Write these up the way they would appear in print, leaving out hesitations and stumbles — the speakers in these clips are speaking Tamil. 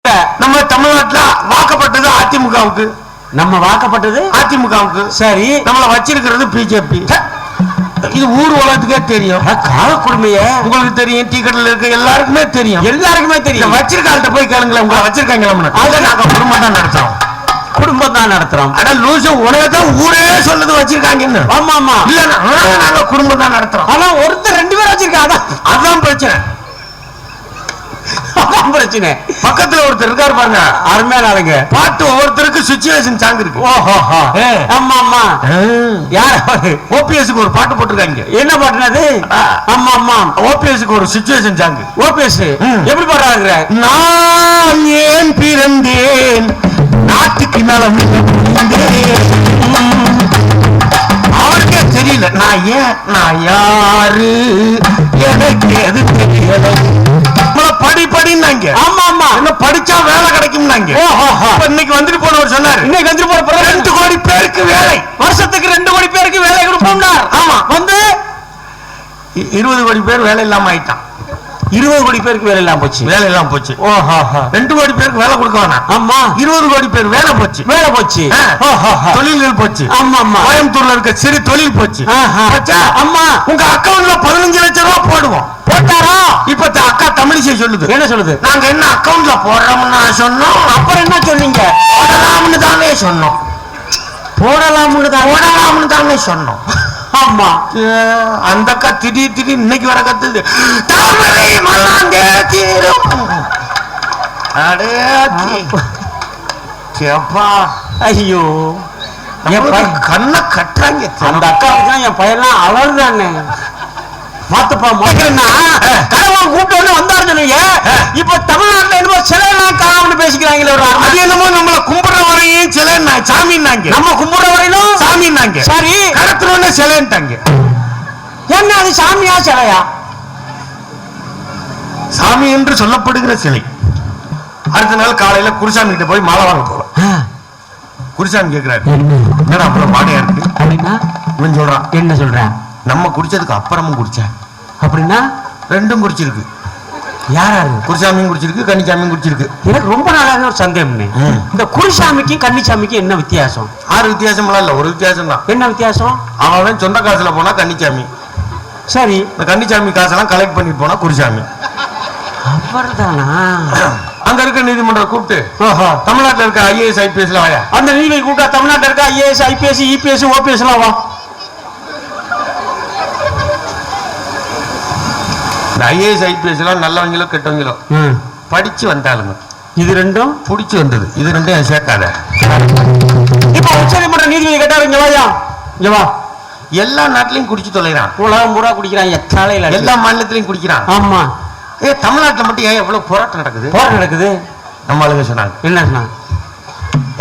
இப்ப நம்ம தமிழ்நாட்டுல வாக்கப்பட்டது அதிமுகவுக்கு. நம்ம வாக்கப்பட்டது அதிமுகவுக்கு. சரி, நம்மள வச்சிருக்கிறது பிஜேபி. இது ஊர் உலகத்துக்கே தெரியும். கால குடுமைய உங்களுக்கு தெரியும், டிக்கெட்ல இருக்க எல்லாருக்குமே தெரியும். எல்லாருக்குமே தெரியும். வச்சிருக்காள்கிட்ட போய் கேளுங்களேன், உங்களை வச்சிருக்காங்க. அதை நாங்க குடும்பம் தான் நடத்துறோம். குடும்பம் தான் நடத்துறோம். ஆனா லூசு உலகத்தான் ஊரே சொல்லுது வச்சிருக்காங்கன்னு. ஆமா ஆமா. இல்ல நாங்க குடும்பம் தான் நடத்துறோம். ஆனா ஒருத்தர் 2 பேர் வச்சிருக்காங்க. அதான் பிரச்சனை. பிரச்சனை பக்கத்துல ஒருத்தர் இருக்காரு பாருங்க, அருமையான ஆளுங்க. பாட்டு ஒவ்வொருத்தருக்கு சிச்சுவேஷன் சாங் இருக்கு. ஓஹோ. ஆமா ஆமா. யார் ஓபிஎஸ்க்கு ஒரு பாட்டு போட்டிருக்காங்க. என்ன பாட்டுனது? ஆமா ஆமா, ஓபிஎஸ்க்கு ஒரு சிச்சுவேஷன் சாங். ஓபிஎஸ் எப்படி பாடுறாங்க? நான் ஏன் பிறந்தேன், நாட்டுக்கு நலம் அவருக்கே தெரியல. நான் ஏன், நான் யாரு, எனக்கு எது தெரியல. படி படின்னாங்க. ஆமா ஆமா, என்ன படிச்சா வேலை கிடைக்கும். இன்னைக்கு வந்துட்டு போனவர் சொன்னாரு, இன்னைக்கு வந்துட்டு போன 2 கோடி பேருக்கு வேலை, வருஷத்துக்கு 2 கோடி பேருக்கு வேலை கொடுப்போம். ஆமா, வந்து 20 கோடி பேர் வேலை இல்லாம ஆயிட்டான். 20 கோடி பேருக்கு வேலை இல்லாம போச்சு. வேலை இல்லாம போச்சு. 2 கோடி பேருக்கு வேலை கொடுக்க வேணாம். ஆமா, 20 கோடி பேர் வேலை போச்சு. வேலை போச்சு, தொழில்கள் போச்சு. ஆமா ஆமா, கோயம்புத்தூர்ல இருக்க சிறு தொழில் போச்சு. அம்மா, உங்க அக்கவுண்ட்ல 15 லட்சம் ரூபாய் போடுவோம். போட்டாரா? இப்ப அக்கா தமிழிசை சொல்லுது. என்ன சொல்லுது? நாங்க என்ன அக்கவுண்ட்ல போடுறோம்னு சொன்னோம். அப்புறம் என்ன சொன்னீங்க? போடலாம்னு தானே சொன்னோம். போடலாம்னு தானே சொன்னோம். ஆமா, அந்த அக்கா திடீர் இன்னைக்கு வர கத்துது, தாமரை மல்லாந்தே தீரும். அடே கேப்பா, ஐயோ கண்ணை கட்டுறாங்க. அந்த அக்காவுக்கு என் பையன்லாம் அலர்தானே. மாத்தப்பா மாத்திரன்னா கணவன் கூப்பிட்டு வந்தாரு சொன்னீங்க. இப்ப தமிழ்நாட்டுல என்னமோ சிலையெல்லாம் காணாமனு பேசிக்கிறாங்களே. அது என்னமோ நம்மள கும்பிடுற வரையும் சிலை சாமின்னாங்க. நம்ம கும்பிடுற வரையிலும் சாமின்னாங்க. சரி, கடத்துறோன்னு சிலைன்ட்டாங்க. என்ன அது சாமியா சிலையா? சாமி என்று சொல்லப்படுகிற சிலை. அடுத்த நாள் காலையில குருசாமி கிட்ட போய் மாலை வாங்க போறோம். குருசாமி கேட்கிறாரு, என்னடா அப்புறம் பாடையா இருக்கு அப்படின்னா? இவன் சொல்றான், என்ன சொல்றேன்? நம்ம குடிச்சதுக்கு அப்புறமும் குடிச்சேன். அப்படின்னா? 2ம் குடிச்சிருக்கு. யாராரு? குருசாமியும் குடிச்சிருக்கு, கன்னிசாமியும் குடிச்சிருக்கு. எனக்கு ரொம்ப நாளாக ஒரு சந்தேகம். இந்த குருசாமிக்கு கன்னிசாமிக்கு என்ன வித்தியாசம்? 6 வித்தியாசம்லாம் இல்ல, ஒரு வித்தியாசம் தான். என்ன வித்தியாசம்? அவன் சொந்த காசுல போனா கன்னிசாமி. சரி, இந்த கன்னிசாமி காசெல்லாம் கலெக்ட் பண்ணிட்டு போனா குருசாமி. அவர்தானா? அங்க இருக்க நீதிமன்றம் கூப்பிட்டு, தமிழ்நாட்டில் இருக்க ஐஏஎஸ் ஐபிஎஸ் வாயா. அந்த நீதிபதி கூப்பிட்டா தமிழ்நாட்டில் இருக்க ஐஏஎஸ் ஐபிஎஸ் இபிஎஸ் ஓபிஎஸ் எல்லாம் வா. ஐஏஎஸ் ஐபிஎஸ் எல்லாம் நல்லவங்களோ கெட்டவங்களோ படிச்சு வந்தாலுங்க. இது 2ம் புடிச்சு வந்தது. இது 2ம் சேர்க்காத. இப்ப உச்சநீதிமன்ற நீதிபதி கேட்டாரு, இங்க வாயா, இங்க வா. எல்லா நாட்டிலையும் குடிச்சு தொலைறான். உலகம் பூரா குடிக்கிறான். எல்லா மாநிலத்திலையும் குடிக்கிறான். ஆமா, தமிழ்நாட்டில் மட்டும் ஏன் எவ்வளவு போராட்டம் நடக்குது? நம்ம ஆளுங்க சொன்னாங்க. என்ன சொன்னாங்க?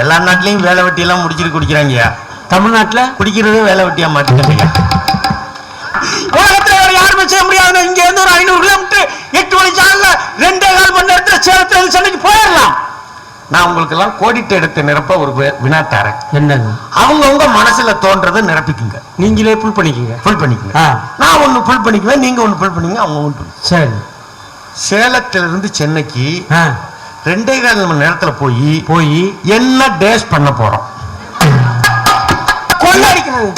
எல்லா நாட்டிலையும் வேலை வெட்டி எல்லாம் முடிச்சிட்டு குடிக்கிறாங்க. தமிழ்நாட்டுல குடிக்கிறதே வேலை வெட்டியா மாத்திட்டாங்க. உலகத்துல வேற யாருமே செய்ய முடியாது. இங்க இருந்து ஒரு 500 கிலோமீட்டர் 8 மணி சாலைல 2.25 மணி நேரத்துல சேலத்துல சென்னைக்கு போயிடலாம். நான் உங்களுக்கு எல்லாம் கோடிட்டு எடுத்து நிரப்ப ஒரு வினா தரேன். என்னது? அவங்கவுங்க மனசுல தோன்றதை நிரப்பிக்குங்க. நீங்களே புல் பண்ணிக்கங்க. நான் ஒண்ணு புல் பண்ணிக்குவேன், நீங்க ஒண்ணு புல் பண்ணிங்க, அவங்க ஒண்ணு. சரி, சேலத்திலிருந்து சென்னைக்கு 2.25 மணி நேரத்துல போய் என்ன டேஷ் பண்ண போறோம்?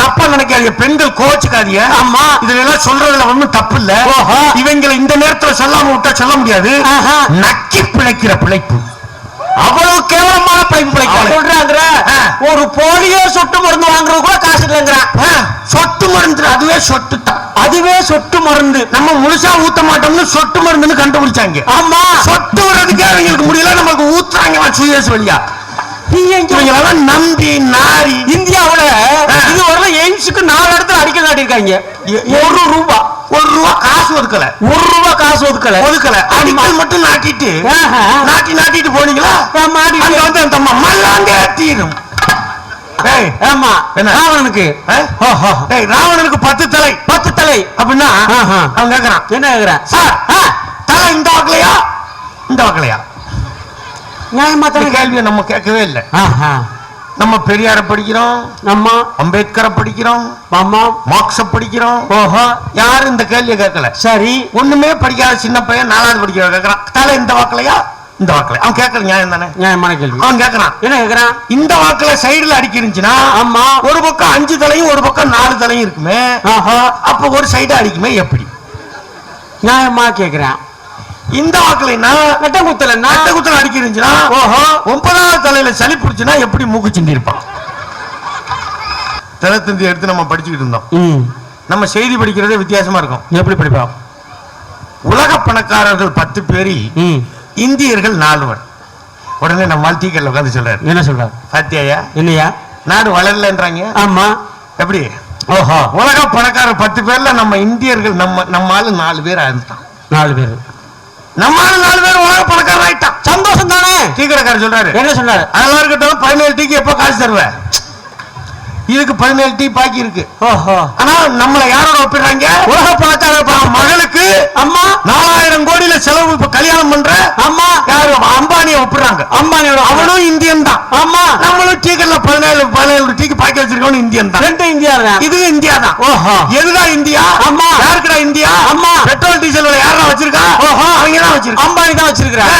தப்பா நினைக்காதீங்க, பெண்கள் கோச்சுக்காதீங்க. ஆமா, இதுல எல்லாம் சொல்றதுல ஒண்ணும் தப்பு இல்ல. இவங்களை இந்த நேரத்துல சொல்லாம விட்டா சொல்ல முடியாது. நக்கி பிழைக்கிற பிழைப்பு, அவ்வளவு கேவலமான பிழைப்பு பிழைக்கிறாங்க. ஒரு போலியோ சொட்டு மருந்து வாங்குறது கூட காசு இல்லைங்கிறான். சொட்டு மருந்து, அதுவே சொட்டு மருந்து. நம்ம முழுசா ஊத்த மாட்டோம்னு சொட்டு மருந்துன்னு கண்டுபிடிச்சாங்க. ஆமா, சொட்டு வர்றதுக்கே அவங்களுக்கு முடியல, நமக்கு ஊத்துறாங்க சுயஸ் வழியா. நம்பி நாரி இந்தியாவுல இதுவரை எய்ம்ஸுக்கு 4 இடத்துல அடிக்கல் நாட்டிருக்காங்க. 1 ரூபா காசு ஒதுக்கல. 1 ரூபா காசு ஒதுக்கல. அடிக்கல் மட்டும் நாட்டிட்டு போனீங்களா? மல்லாந்தே தீரும். ராவணனுக்கு 10 தலை அப்படின்னா அவன் கேட்கிறான், என்ன கேட்கிறான்? தலை இந்த வாக்கலையா? கேள்வியை நம்ம கேட்கவே இல்லை. நம்ம பெரியார படிக்கிறோம், நம்ம அம்பேத்கரை படிக்கிறோம், மார்க்ஸ படிக்கிறோம். யாரும் இந்த கேள்வியை கேட்கல. சரி, ஒண்ணுமே படிக்காத சின்ன பையன் 4வது படிக்கிற கேட்கறான், தலை இந்த வாக்கலையா? இந்த வாக்குல அவன் கேட்கற நியாயம் தானே? நியாயமான கேள்வி. அவன் கேட்கறான், என்ன கேட்கறான்? இந்த வாக்குல சைடுல அடிக்கிறீங்கன்னா ஆமா, ஒரு பக்கம் 5 தலையும் ஒரு பக்கம் 4 தலையும் இருக்குமே, அப்ப ஒரு சைடு அடிக்குமே எப்படி? நியாயமா கேட்கிறேன். இந்த வாக்குலன்னா நெட்ட குத்தல அடிக்கிறீங்கன்னா, ஓஹோ 9வது தலையில சளி பிடிச்சுன்னா எப்படி மூக்கு சிந்தி இருப்பான்? தினத்தந்தி எடுத்து நம்ம படிச்சுக்கிட்டு இருந்தோம். நம்ம செய்தி படிக்கிறதே வித்தியாசமா இருக்கும். எப்படி படிப்போம்? உலக பணக்காரர்கள் 10 பேரில் இந்தியர்கள் 4. உடனே நம்ம டீக்கல்ல உட்காந்து சொல்றாரு. என்ன சொல்றாரு? பாத்தியாயா என்னையா நாடு வளரலன்றாங்க. ஆமா, எப்படி? ஓஹோ, உலக பணக்காரர் 10 பேர்ல நம்ம இந்தியர்கள் நம்ம ஆளு 4 பேர் ஆயிருந்தான். 4 பேர் நம்ம ஆளு 4 பேர் உலக பணக்காரர் ஆயிட்டான். சந்தோஷம் தானே? டீ கடைக்காரர் சொல்றாரு. என்ன சொன்னாரு? அதெல்லாம் இருக்கட்டும், 17 டீக்கு எப்ப காசு தருவேன்? இதுக்கு 17 டீ பாக்கி இருக்கு. ஆனா நம்மள யாரோட ஒப்பிடுறாங்க? உலக பணக்காரர் மகளுக்கு அம்மா 4000 கோடியில செலவு இப்ப கல்யாணம் பண்ற அம்மா யாரு? அம்பானியை ஒப்பிடுறாங்க. அம்பானியோட அவனும் இந்தியன் தான். ஆமா, நம்மளும் டீக்கல்ல 17 டீக்கு பாக்கி வச்சிருக்கோம். இந்தியன் தான். 2 இந்தியா தான். இது இந்தியா தான். ஓஹோ, எதுடா இந்தியா? அம்மா யாருக்குடா இந்தியா? அம்மா பெட்ரோல் டீசல் யாரா வச்சிருக்கா? ஓஹோ, அவங்க தான் வச்சிருக்கா. அம்பானி தான் வச்சிருக்காங்க.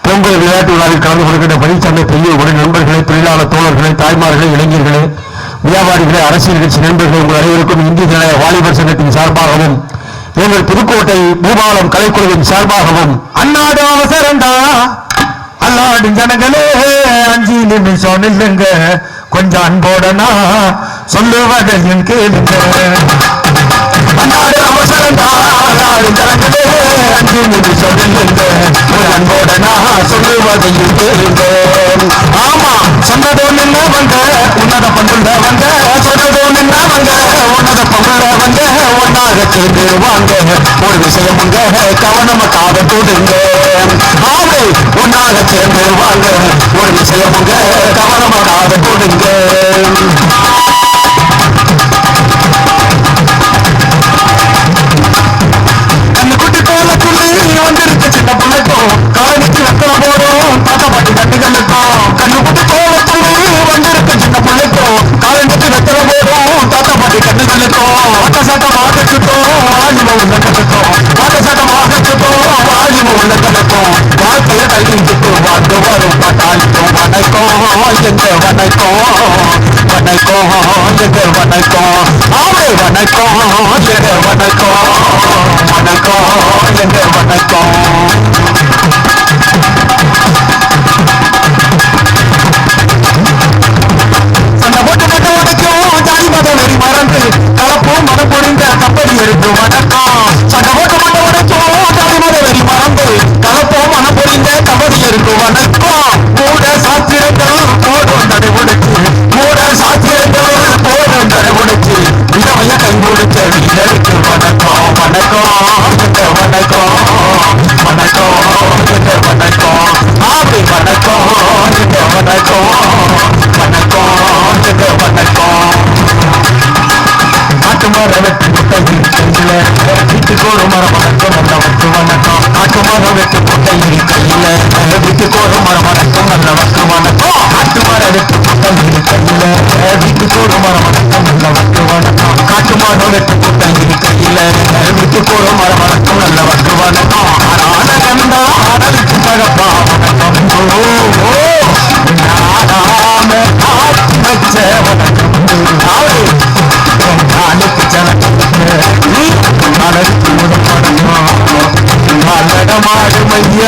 பொங்கல் விளையாட்டு விழாவில் கலந்து கொள்கின்ற பணிச்சந்தை பெரியவர்களுடைய நண்பர்களை, தொழிலாளர் தோழர்களை, தாய்மார்களை, இளைஞர்களை, வியாபாரிகளை, அரசியல் கட்சி நண்பர்கள் உங்கள் அனைவருக்கும் இந்திய ஜனநாயக வாலிபர் சங்கத்தின் சார்பாகவும் எங்கள் புதுக்கோட்டை பூபாலம் கலைக்குழுவின் சார்பாகவும் அந்நாடு அவசரண்டா அல்லாடு ஜனங்களே 5 நிமிஷம் நில்லுங்க, கொஞ்சம் அன்போடனா சொல்லுவதையும் கேளுங்க. அந்நாடு அவசரண்டா அல்லாடு ஜனங்களே 5 நிமிஷம் நில்லுங்க, அன்போடனா சொல்லுவதையும் கேளுங்க. ஆமா, சொன்னதோ நின்ன வந்த உன்னத பங்குள்ள வந்த, சொன்னதோ நின்ன வந்த உன்னத பங்குள்ள வந்த, ஒன்னாக சேர்ந்து வாங்க, ஒரு விஷயம் உங்க கவனமா காத கூடுங்க. ஆமை ஒன்னாக சேர்ந்து வாங்க, ஒரு விஷயம் உங்க கவனமா காத கூடுங்க. கண்ணுக்குட்டி போல துள்ளி வந்திருக்கு சின்ன பிள்ளைக்கும், காலனிக்கு வெத்தலை போடும் தாத்தா பாட்டி தட்டுகளுக்கும். கண்ணுக்குட்டி போல துள்ளி வந்திருக்கு சின்ன பிள்ளைக்கும், காலனிக்கு வெத்தலை போடும் தாத்தா பாட்டி கட்டுகளுக்கும். வாட்டசாட்டமாக சுட்டும் வாலிப உள்ள கட்டுக்கும், வாட்டசாட்டமாக சுட்டும் வாலிப உள்ள கட்டுக்கும். வாழ்க்கைய கையிட்டு வாழ்ந்து வரும் பட்டாளிக்கும் வணக்கம் எங்க வணக்கம், வணக்கம் எங்க வணக்கம். ஆமை வணக்கம் எங்க வணக்கம், வணக்கம் எங்க வணக்கம். சண்டை போட்டு போட்டு உடைக்கும் ஜாதி மத வெறி மறந்து கலப்பும் மனம் பொழிந்த கப்படி எடுத்து வணக்கம். சண்டை போட்டு போட்டு உடைக்கும் ஜாதி மத வெறி மறந்து கலப்பும் மனம் பொழிந்த கபடி எடுத்து வணக்கம். மூட சாத்திரங்கள் போடும் நடைமுடிச்சு, மூட சாத்திரங்கள் போடும் நடைமுடிச்சு, இளமைய கை முடிச்ச வீரருக்கு வணக்கம், வணக்கம் எங்க வணக்கம், வணக்கம் எங்க வணக்கம். ஆமை வணக்கம் எங்க வணக்கம், வணக்கம் எங்க வணக்கம். காட்டு மரம் வெட்டு முட்டையில் கையில, வீட்டுக்கு ஒரு மரம் வணக்கம் நல்ல வக்கு வணக்கம். காட்டு மரம் வெட்டு முட்டையில் கையில, வீட்டுக்கு ஒரு மரம் வணக்கம் நல்ல வக்கு வணக்கம். காட்டு மரம் வெட்டு முட்டையில் கையில, வீட்டுக்கு ஒரு மரம் வணக்கம் நல்ல வக்கு வணக்கம். காட்டு மரம் வெட்டு முட்டையில் கையில, வீட்டுக்கு ஒரு மரம் வணக்கம் நல்ல வக்கு வணக்கம். ஆனகண்டா ஆடலுக்கு தகப்பா வணக்கம். நாடாம ஆட்சி வச்ச வணக்கம். நாளுக்கு ஜனக்கு நீ மலருக்கு ஒரு படமா மலடமாடு மைய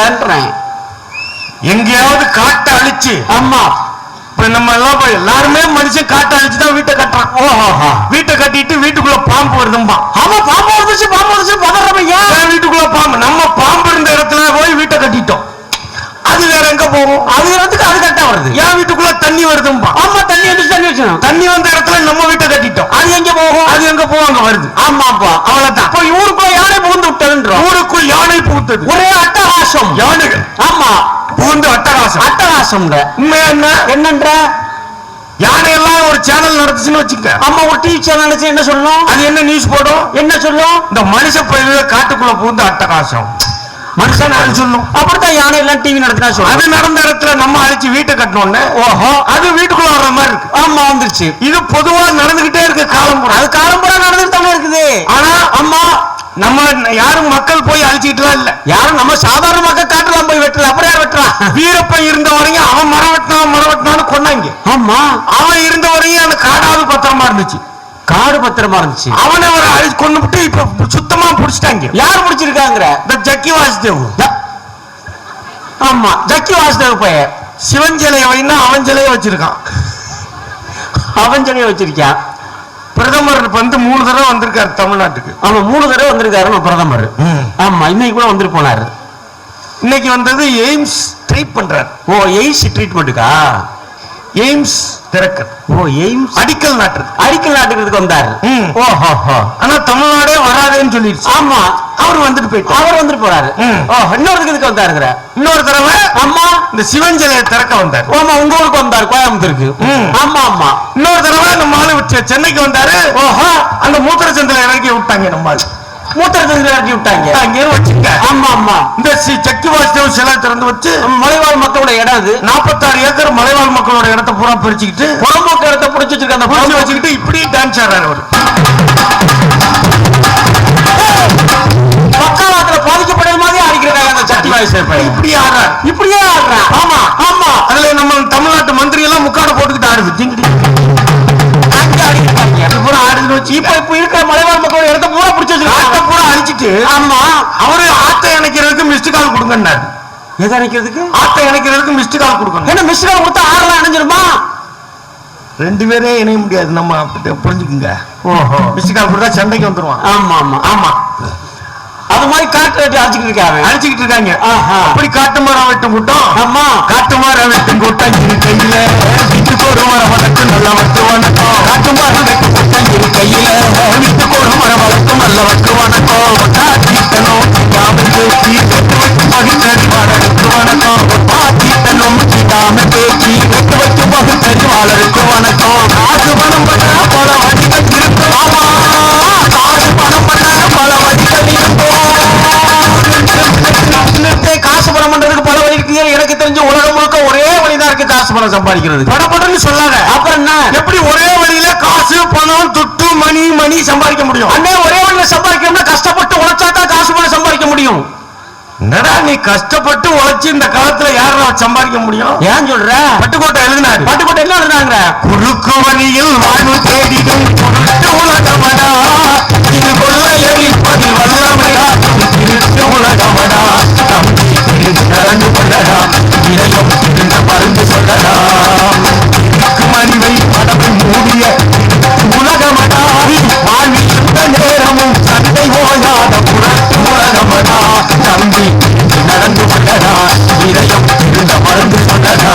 பண்றேன்றேன். எங்கேயாவது காட்டை அழிச்சு, ஆமா இப்ப நம்ம எல்லாம் எல்லாருமே மனுஷன் காட்டை அழிச்சுதான் வீட்டை கட்டுறான். ஓஹோ வீட்டை கட்டிட்டு வீட்டுக்குள்ள பாம்பு வருதும்பா. ஆமா பாம்பு வந்துச்சு பதறமையா. வீட்டுக்குள்ள பாம்பு, நம்ம பாம்பு இருந்த இடத்துல போய் வீட்டை கட்டிட்டோம். அது வேற எங்க போகும்? அது இடத்துக்கு அது கரெக்டா வருது. ஏன் வீட்டுக்குள்ள தண்ணி வருதும்பா. ஆமா தண்ணி வச்சு தண்ணி வந்த இடத்துல நம்ம வீட்டை கட்டிட்டோம். அது எங்க போகும்? அது எங்க போகும்? அங்க வருது. ஆமாப்பா அவ்வளவுதான். இப்போ ஊருக்குள்ள யானை புகுந்து விட்டதுன்றோம். ஊருக்குள் யானை புகுத்தது. ஒரே அட்டகாசம். யானைகள் ஆமா புகுந்து அட்டகாசம். அட்டகாசம்ங்க. உண்மையா என்ன? என்னன்ற யானை எல்லாம் ஒரு சேனல் நடத்துச்சுன்னு வச்சுக்க. அம்மா ஒரு டிவி சேனல் என்ன சொல்லணும்? அது என்ன நியூஸ் போடும்? என்ன சொல்லும்? இந்த மனுஷ பயில காட்டுக்குள்ள புகுந்து அட்டகாசம் மனுஷன் அது சொல்லும். அப்படித்தான் யானை எல்லாம் டிவி நடத்தினா சொல்லும். அது நடந்த இடத்துல நம்ம அழிச்சு வீட்டை கட்டணும்னு. ஓஹோ அது வீட்டுக்குள்ள வர்ற மாதிரி இருக்கு. ஆமா வந்துருச்சு. இது பொதுவா நடந்துகிட்டே இருக்கு காலம் பூரா. அது காலம் பூரா நடந்துட்டு தானே இருக்குது. ஆனா அம்மா நம்ம யாரும் மக்கள் போய் அழிச்சுக்கிட்டுலாம் இல்ல. யாரும் நம்ம சாதாரண மக்கள் காட்டலாம் போய் வெட்டல. அப்புறம் யார் வெட்டுறான்? வீரப்பன் இருந்த வரையும் அவன் மரம் வெட்டினான்னு கொண்டாங்க. ஆமா அவன் இருந்த வரையும் அந்த காடாவது பத்திரமா இருந்துச்சு. காடு பத்திரமா இருந்துச்சு. அவனை அவரை அழிச்சு கொண்டு விட்டு இப்ப சுத்தமா புடிச்சிட்டாங்க. யார் பிடிச்சிருக்காங்கிற? இந்த ஜக்கி வாசுதேவ். ஆமா ஜக்கி வாசுதேவ் பைய சிவன் சிலையை வைனா அவன் சிலையை வச்சிருக்கான். அவன் சிலையை வச்சிருக்கான். பிரதமர் வந்து 3 தடவை வந்திருக்காரு தமிழ்நாட்டுக்கு. ஆமா 3 தடவை வந்திருக்காரு பிரதமர். ஆமா இன்னைக்கு கூட வந்துட்டு போனாரு. இன்னைக்கு வந்தது எய்ம்ஸ் ட்ரீட் பண்றாரு. ஓ எய்ம்ஸ் ட்ரீட்மெண்ட்டுக்கா? எய்ம்ஸ் திறக்க. ஓ எய்ம்ஸ் அடிக்கல் நாட்டுக்கு வந்தாரு. ஓஹோ ஆனா தமிழ்நாடே வராதுன்னு சொல்லிடுச்சு. ஆமா அவர் வந்துட்டு போயிட்டு அவர் வந்துட்டு போறாரு. இன்னொருத்துக்கு இதுக்கு வந்தாருங்கிற. இன்னொரு தடவை அம்மா இந்த சிவன் சிலையை திறக்க வந்தார். ஆமா உங்க ஊருக்கு வந்தாரு கோயம்புத்தூருக்கு. ஆமா ஆமா இன்னொரு தடவை நம்ம ஆளு சென்னைக்கு வந்தாரு. ஓஹோ அந்த மூத்திர சந்தில இறக்கி விட்டாங்க. நம்ம மூத்திரத்துல இறக்கி விட்டாங்க. அங்கே வச்சுக்க. ஆமா ஆமா இந்த சக்கி வாசுதேவ் சிலை திறந்து வச்சு மலைவாழ் மக்களோட இடம் அது. 46 ஏக்கர் மலைவாழ் மக்களோட இடத்தை பூரா பிரிச்சுக்கிட்டு புறம்போக்கு இடத்தை பிடிச்சி வச்சிருக்காங்க. புரிஞ்சு வச்சுக்கிட்டு இப்படி டான்ஸ் ஆடுறாரு அவரு. பக்காவாத்துல பாதிக்கப்பட்டது மாதிரி அடிக்கிறாங்க அந்த சட்டி வாசுதேவ் பையன். இப்படியே ஆடுறான். ஆமா ஆமா அதுல நம்ம தமிழ்நாட்டு மந்திரி எல்லாம் முக்காட போட்டுக்கிட்டு ஆடுது. ஜிங்கிடி இப்ப இருக்கிற மலைவாழ் மக்களோட இடத்தை பூரா பிடிச்சி வச்சிருக்காங்க. பூரா அழிச்சிட்டு ஆமா அவரு ஆத்தை இணைக்கிறதுக்கு மிஸ்டு கால் கொடுங்கன்னாரு. எதை அணைக்கிறதுக்கு? ஆத்தை இணைக்கிறதுக்கு மிஸ்டு கால் கொடுக்கணும். என்ன மிஸ்டு கால் கொடுத்தா ஆறுலாம் இணைஞ்சிருமா? 2 பேரே இணைய முடியாது. நம்ம புரிஞ்சுக்குங்க. ஓஹோ மிஸ்டு கால் கொடுத்தா சண்டைக்கு வந்துருவான். ஆமா ஆமா ஆமா அது மாதிரி காட்டு அழிச்சுக்கிட்டு இருக்காங்க. அப்படி காட்டு மரம் வெட்டும் கூட்டம். ஆமா காட்டு மரம் வெட்டும் கூட்டம் இரு கையில வீட்டுக்கு ஒரு மரம் வளர்க்கும் நல்ல வட்டு வணக்கம். காட்டு மரம் வெட்டும் கூட்டம் இரு கையில வீட்டுக்கு ஒரு மரம் வளர்க்கும் நல்ல வட்டு வணக்கம். தீட்டனும் யாமல் பேச்சு வெட்டு வச்சு பகுத்தறி வாழருக்கு வணக்கம். தீட்டனும் யாமல் பேச்சு வெட்டு வச்சு பகுத்தறி வாழருக்கு வணக்கம். காசு பணம் பண்ண பல வழிகள் இருக்கும். ஆமா காசு பணம் பண்ண பல வழிகள் இருக்கும். காசு பணம் பண்றதுக்கு பல வழி இருக்கு. எனக்கு தெரிஞ்ச உலகம் முழுக்க ஒரே வழிதான் இருக்கு காசு பணம் சம்பாதிக்கிறது. பணப்படன்னு சொல்லாத. அப்புறம் என்ன? எப்படி ஒரே வழியில காசு பணம் துட்டு மணி சம்பாதிக்க முடியும்? அண்ணே ஒரே வழியில சம்பாதிக்கணும்னா கஷ்டப்பட்டு உழைச்சாதான் காசு பணம் சம்பாதிக்க முடியும். என்னடா நீ கஷ்டப்பட்டு உழைச்சு இந்த காலத்துல யாரா சம்பாதிக்க முடியும்? ஏன் சொல்ற? பட்டுக்கோட்டை எழுதினாரு. பட்டுக்கோட்டை என்ன எழுதினாங்க? குறுக்கு வழியில் வாழ்வு தேடிடும் பொருட்டு உலகமடா இது கொள்ளையடிப்பதில் வல்லமையா திருட்டு உலகமடா நடந்து கொள்ளடா இணையம் இந்த மருந்து சொல்லடா மறிவை படப்பு மூடிய உலகமடா வாழ்வில் எந்த நேரமும் சண்டை ஓயாத புரட்டு உலகமடா தம்பி நடந்து கொள்ளடா இணையம் இந்த மருந்து சொல்லடா.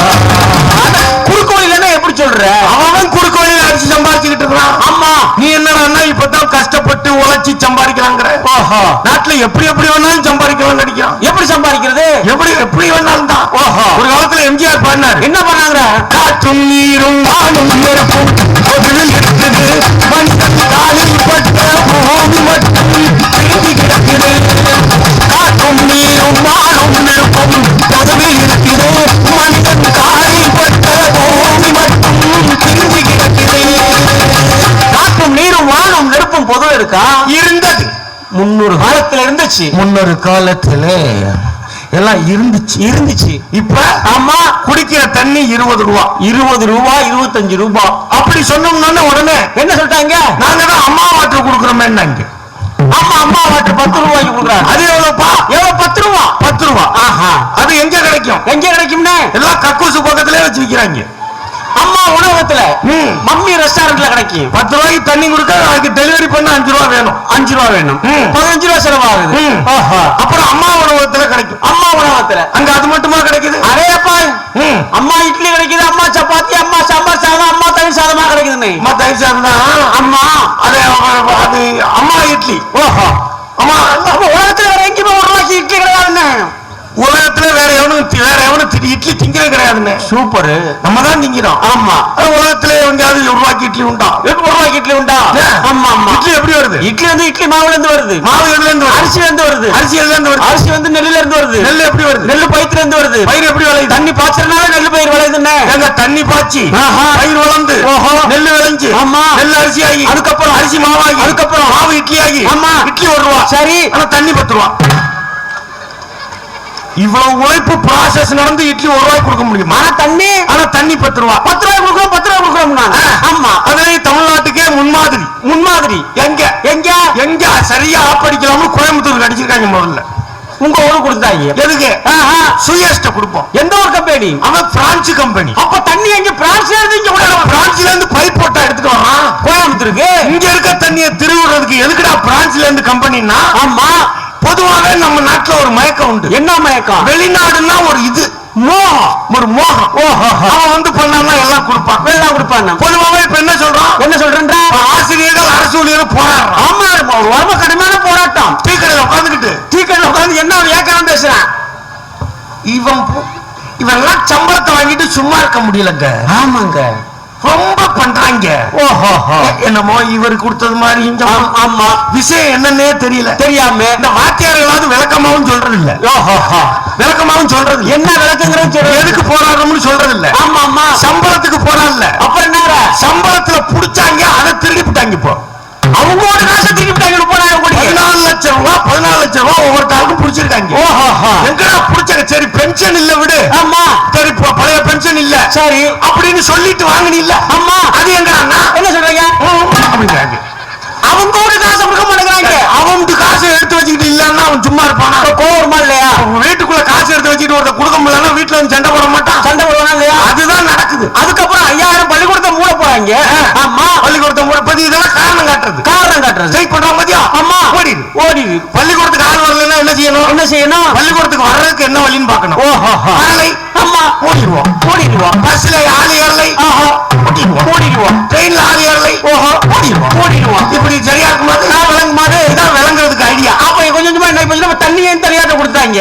குறுக்கு வழியில எப்படி சொல்ற? அவன் குறுக்கு வழியில அடிச்சு சம்பாதிச்சுக்கிட்டு இருக்கான். ஆமா நீ என்னன்னா இப்பதான் கஷ்டப்பட்டு உழைச்சி சம்பாதிக்கலாங்கிற. ஓஹோ நாட்டுல எப்படி வேணாலும் சம்பாதிக்கலாம் நடிக்கலாம். எப்படி சம்பாதிக்கிறது? எப்படி வேணாலும் தான். ஓஹோ ஒரு காலத்துல எம்ஜிஆர் பாடினார். என்ன பண்ணாங்க? காற்றும் நீரும் வானும் நெருப்பும் பொதுவில் இருக்குது மனிதன் காலில் பட்ட பூமி மட்டும் திரும்பி கிடக்குது. காற்றும் நீரும் வானும் நெருப்பும் பொதுவில் இருக்குது மனிதன் காலில் பட்ட பூமி மட்டும் திரும்பி கிடக்குது. காற்றும் நீரும் வானும் நெருப்பும் பொது இருக்கா? இருந்தது. முன்னொரு காலத்துல இருந்துச்சு. முன்னொரு காலத்துல எல்லாம் இருந்துச்சு. இப்ப ஆமா குடிக்கிற தண்ணி 20 ரூபா 25 ரூபா அப்படி சொன்னோம்னா உடனே என்ன சொல்லிட்டாங்க? நாங்க தான் அம்மா வாட்டர் கொடுக்குறோமே. ஆமா அம்மா வாட்டு 10 ரூபாய்க்கு கொடுக்குறாங்க. அது எவ்வளவுப்பா? எவ்வளவு? 10 ரூபா. 10 ரூபா. ஆஹா. அது எங்க கிடைக்கும்? எங்க கிடைக்கும்னே? எல்லாம் கக்கூசு பக்கத்திலே வச்சு விக்கிறாங்க. அம்மா உணவகத்துல மம்மி ரெஸ்டாரண்ட்ல கிடைக்கும். 10 ரூபாய்க்கு தண்ணி கொடுக்க அதுக்கு டெலிவரி பண்ண 5 ரூபா வேணும். 5 ரூபா வேணும். 15 ரூபா செலவாகுது. அப்புறம் அம்மா உணவகத்துல கிடைக்கும். அம்மா உணவகத்துல அங்க அது மட்டுமா கிடைக்குது? அரேப்பா அம்மா இட்லி கிடைக்குது, அம்மா சப்பாத்தி, அம்மா சாம்பார் சாதம், அம்மா தயிர் சாதமா கிடைக்குதுன்னு. அம்மா தயிர் சாதம் தான் அம்மா. அது அம்மா இட்லி. ஓஹோ. அம்மா உலகத்துல வேற எங்கேயுமே 1 ரூபாய்க்கு இட்லி கிடையாதுன்னு. உலகத்துல வேற எவனும் இட்லி திங்கிறது கிடையாதுன்னு. சூப்பர். நம்ம தான் திங்கிறோம். ஆமா. உலகத்துல எங்கேயாவது 1 ரூபாய்க்கு இட்லி உண்டா? 1 ரூபாய்க்கு இட்லி உண்டா? ஆமா ஆமா. இட்லி எப்படி வருது? இட்லி வந்து இட்லி மாவுல இருந்து வருது. மாவு எதுல இருந்து வருது? அரிசில இருந்து வருது. அரிசி எதுல இருந்து வருது? அரிசி வந்து நெல்லுல இருந்து வருது. நெல் எப்படி வருது? நெல் பயித்துல இருந்து வருது. பயிர் எப்படி விளையுது? தண்ணி பாய்ச்சறனால நெல் பயிர் விளையுதுன்னு. எங்க தண்ணி பாய்ச்சி பயிர் வளர்ந்து நெல் விளைஞ்சு நெல் அரிசி ஆகி அதுக்கப்புறம் அரிசி மாவாகி அதுக்கப்புறம் மாவு இட்லி ஆகி ஆமா இட்லி 1 ரூபா. சரி. ஆனா தண்ணி 10 ரூபா. இவ்வளவு உழைப்பு ப்ராசஸ் நடந்து இட்லி 1 ரூபாய்க்கு கொடுக்க முடியும். ஆனா தண்ணி 10 ரூபா. 10 ரூபாய் கொடுக்குறோம். 10 ரூபாய் கொடுக்குறோம். ஆமா. அது தமிழ்நாட்டுக்கே முன்மாதிரி. முன்மாதிரி எங்க எங்க எங்க சரியா ஆப்படிக்கலாம்னு கோயம்புத்தூர் அடிச்சிருக்காங்க. முதல்ல உங்க ஊரு கொடுத்தாங்க. எதுக்கு? சுயஸ்ட கொடுப்போம். எந்த ஒரு கம்பெனி? அவன் பிரான்ஸ் கம்பெனி. அப்ப தண்ணி எங்க பிரான்ஸ்ல இருந்து இங்க விட பிரான்ஸ்ல இருந்து பைப் போட்டா எடுத்துட்டு வரான் கோயம்புத்தூருக்கு. இங்க இருக்க தண்ணியை திருவுறதுக்கு எதுக்குடா பிரான்ஸ்ல இருந்து கம்பெனின்னா? ஆமா. பொதுவாகவே நம்ம நாட்டுல ஒரு மயக்கம் உண்டு. என்ன மயக்கம்? வெளிநாடுன்னா ஒரு இது மோகம், ஒரு மோகம். அவன் வந்து பண்ணா எல்லாம் கொடுப்பான், எல்லாம் கொடுப்பான். பொதுவாகவே இப்ப என்ன சொல்றான்? என்ன சொல்றேன்? ஆசிரியர்கள் அரசு ஊழியர் போராடுறான். ஆமா, ரொம்ப கடுமையான போராட்டம். டீ கடையில் உட்காந்துக்கிட்டு என்ன ஏக்கம் பேசுறான். இவெல்லாம் சம்பளத்தை வாங்கிட்டு சும்மா இருக்க முடியலங்க. ஆமாங்க, ரொம்ப பண்றாங்க. என்னமோ இவர் கொடுத்தது மாதிரி. ஆமா, விஷயம் என்னன்னே தெரியல. தெரியாம இந்த வாத்தியார்களாவது விளக்கமாவும் சொல்றது இல்ல. விளக்கமாவும் சொல்றது என்ன விளக்குங்கிறது எதுக்கு போராடணும்னு சொல்றது இல்ல. ஆமா ஆமா. சம்பளத்துக்கு போராடல. அப்புறம் என்ன? சம்பளத்துல புடிச்சாங்க, அதை திருடிவிட்டாங்க. இப்போ அவங்களோட காசை திருடிவிட்டாங்க. 14 லட்சம் ரூபாய் 14 லட்சம் ரூபாய் ஒவ்வொருத்தருக்கும் புடிச்சிருக்காங்க. எங்கடா புடிச்சாங்க? சரி பென்ஷன் இல்ல விடு. ஆமா. சரி பழைய பென்ஷன் இல்ல. சரி அப்படின்னு சொல்லிட்டு வாங்கினீல்ல. ஆமா. அது எங்கடா? என்ன சொல்றீங்க அப்படிங்கிறாங்க. அவங்களோட காசை கொடுக்க மாட்டேங்கிறாங்க. அவங்க காசை எடுத்து வச்சுக்கிட்டு இல்லன்னா அவன் சும்மா இருப்பானா? கோவமா இல்லையா? வீட்டுக்குள்ள காசு எடுத்து வச்சுக்கிட்டு ஒருத்த கொடுக்க முடியலன்னா வீட்டுல வந்து சண்டை போட மாட்டான். சண்டை போடுவானா இல்லையா? அதுதான் நடக்குது. அதுக்கப்புறம் 5000 பள்ளிக்கூடத்தை மூட போறாங்க. ஆமா, பள்ளிக்கூடத்தை மூட பத்தி இதெல்லாம் காரணம் காட்டுறது ஸ்ட்ரைக் பண்றாங்க பாத்தியா? ஆமா. ஓடிடு பள்ளிக்கூடத்துக்கு ஆள் வரலன்னா என்ன செய்யணும்? பள்ளிக்கூடத்துக்கு வர்றதுக்கு என்ன வழின்னு பார்க்கணும். வரலை. ஆமா, ஓடிடுவோம். பஸ்ல ஆள் ஏறலை. ஓடிடுவோம். ட்ரெயின்ல ஆள் ஏறலை. ஓடிடுவோம். இப்படி சரியா இருக்கும்போது விளங்குமாறு இதான் விளங்குறதுக்கு ஐடியா. அப்ப கொஞ்சமா என்ன தண்ணியே தெரியாத கொடுத்தாங்க.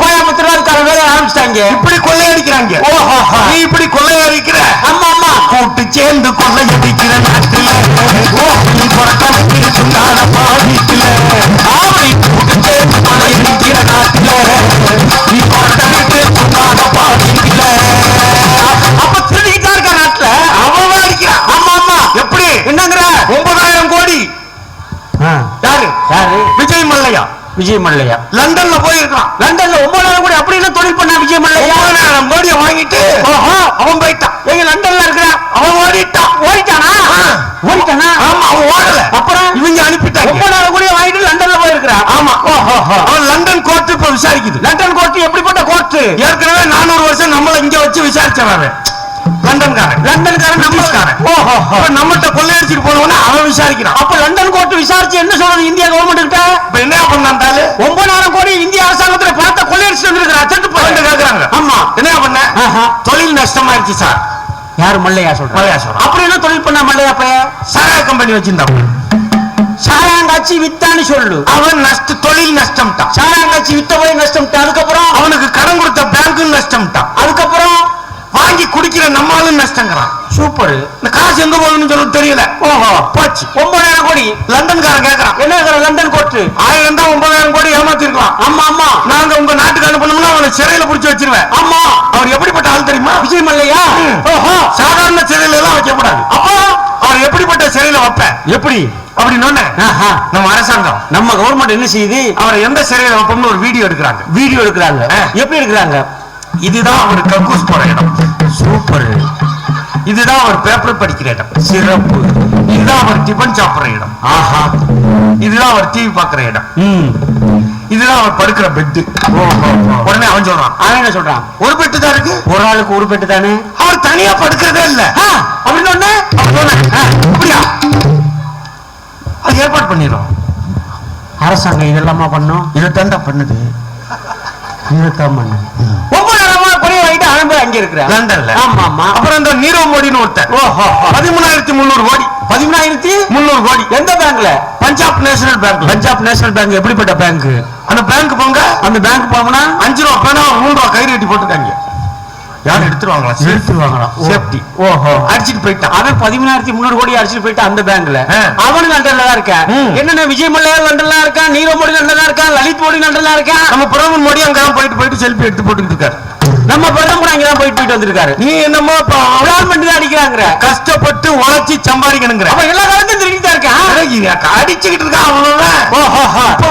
கோயம்புத்தூர் வேலை ஆரம்பிச்சிட்டாங்க. இப்படி கொள்ளையடிக்கிறாங்க. நீ இப்படி கொள்ளையடிக்கிற. ஆமா ஆமா. கூட்டு சேர்ந்து கொள்ளையடிக்கிற நாட்டுல நீ புறக்கணிக்கிற பாதிக்கல. கூட்டு சேர்ந்து கொள்ளையடிக்கிற நாட்டுல நீ புறக்கணிக்கிற பாதிக்கல. அப்ப திருடிக்கிட்டா இருக்க நாட்டுல அவன் அடிக்கிறான். ஆமா ஆமா. எப்படி என்னங்கிற 9,000 கோடி. யாரு? விஜய் மல்லையா லண்டன்ல போயிருக்கான். லண்டன்ல 9,000 கோடி அப்படி என்ன தொழில் பண்ணா விஜய் மல்லையா? 9,000 கோடியை வாங்கிட்டு அவன் போயிட்டான். எங்க லண்டன்ல இருக்கிறான். அவன் ஓடிட்டானா? ஆமா, அவன் ஓடல. அப்புறம் இவங்க அனுப்பிட்டாங்க. 9,000 கோடியை வாங்கிட்டு லண்டன்ல போயிருக்கிறான். ஆமா. அவன் லண்டன் கோர்ட் இப்ப விசாரிக்குது. லண்டன் கோர்ட் எப்படிப்பட்ட கோர்ட்? ஏற்கனவே 400 வருஷம் நம்மள இங்க வச்சு விசாரிச்சாரு. லண்டன்காரன் நம்மகிட்ட கொள்ளையடிச்சிட்டு போனவன அவன் விசாரிக்கிறான். அப்ப லண்டன் கோர்ட் விசாரிச்சு என்ன சொல்றது இந்தியா கவர்மெண்ட் கிட்ட? என்ன பண்ணாரு? 9,000 கோடி இந்திய அரசாங்கத்துல பணத்தை கொள்ளையடிச்சு வந்துருக்காங்க. ஆமா. என்ன பண்ண? தொழில் நஷ்டமாயிருச்சு சார். யாரு? மல்லையா சொல்ற. அப்படி என்ன தொழில் பண்ண மல்லையா? சாராய கம்பெனி வச்சிருந்தான். சாராங்காட்சி வித்தான்னு சொல்லு. அவன் தொழில் நஷ்டம் தான். சாராங்காட்சி வித்த போய் நஷ்டம். அதுக்கப்புறம் அவனுக்கு கடன் கொடுத்த பேங்க் நஷ்டம் தான். அதுக்கப்புறம் வாங்கி குடிக்கிற நம்மளும் நஷ்டங்கிறான். சூப்பர். இந்த காசு எங்க போகுதுன்னு சொல்ல தெரியல. போச்சு 9,000 கோடி. லண்டன்காரன் கேட்கறான். என்ன லண்டன் கோர்ட் 1000 தான் 9,000 கோடி ஏமாத்திருக்கலாம். ஆமா ஆமா. நாங்க உங்க நாட்டுக்கு அனுப்பணும்னா அவனை சிறையில புடிச்சு வச்சிருவேன். ஆமா. அவர் எப்படிப்பட்ட ஆள் தெரியுமா? விஜய் மல்லையா சாதாரண சிறையில எல்லாம் வைக்கப்படாது. அப்போ அவர் எப்படிப்பட்ட சிறையில வைப்பேன்? எப்படி அப்படின்னு நம்ம அரசாங்கம் நம்ம கவர்மெண்ட் என்ன செய்யுது? அவரை எந்த சிறையில வைப்போம்னு ஒரு வீடியோ எடுக்கிறாங்க. எப்படி எடுக்கிறாங்க? இதுதான் அவர் கக்கூஸ் போற இடம். சூப்பர். இதுதான் அவர் பேப்பர் படிக்கிற இடம். சிறப்பு. இதுதான் அவர் டிபன் சாப்பிடுற இடம். ஆஹா. இதுதான் அவர் டிவி பாக்குற இடம். இதுதான் அவர் படுக்கிற பெட்டு. உடனே அவன் சொல்றான். அவன் என்ன சொல்றான்? ஒரு பெட்டு தான் இருக்கு, ஒரு ஆளுக்கு ஒரு பெட்டு தானே. அவர் தனியா படுக்கிறதே இல்ல அப்படின்னு ஒண்ணு. அப்படியா? அது ஏற்பாடு பண்ணிடும் அரசாங்கம். இதெல்லாமா பண்ணும்? இதைத்தாண்டா பண்ணுது. இதைத்தான் பண்ணு. ஒவ்வொரு இடமா குறைய வாங்கிட்டு அனுப்பி அங்க இருக்கிற லண்டன்ல. ஆமா ஆமா. அப்புறம் இந்த நீரவ் மோடின்னு ஒருத்தர் 13,300 கோடி. 13,300 கோடி. எந்த பேங்க்ல? Punjab national bank. Punjab national bank எப்படிப்பட்ட பேங்க்? அந்த பேங்க் போங்க, அந்த பேங்க் போனா 5 ரூபா பேனா 3 ரூபா கயிறு கட்டி போட்டுருக்காங்க. யாரும் எடுத்துருவாங்களா? எடுத்துருவாங்களாம். சேஃப்டி. ஓஹோ. அடிச்சிட்டு போயிட்டான். அவன் 13,300 கோடி அடிச்சுட்டு போயிட்டு அந்த பேங்க்ல. அவனு லண்டன்ல தான் இருக்கான். என்னென்ன விஜய் மல்லையா லண்டன்ல இருக்கான், நீரவ் மோடி லண்டன்ல இருக்கான், லலித் மோடி லண்டன்ல இருக்கான். நம்ம பிரதமர் மோடி அங்கதான் போயிட்டு செல்ஃபி எடுத்து போட்டுக்கிட்டு இருக்காரு. நம்ம பிரதமர் கூட அங்கதான் போயிட்டு வந்திருக்காரு. நீ என்னமோ பிளான் பண்ணி தான் அடிக்கிறாங்க. கஷ்டப்பட்டு உழைச்சி சம்பாதிக்கணுங்கிற. அவன் எல்லா காலத்தையும் திருடிட்டு இருக்கான். அடிச்சுக்கிட்டு இருக்கான் அவ்வளவுதான்.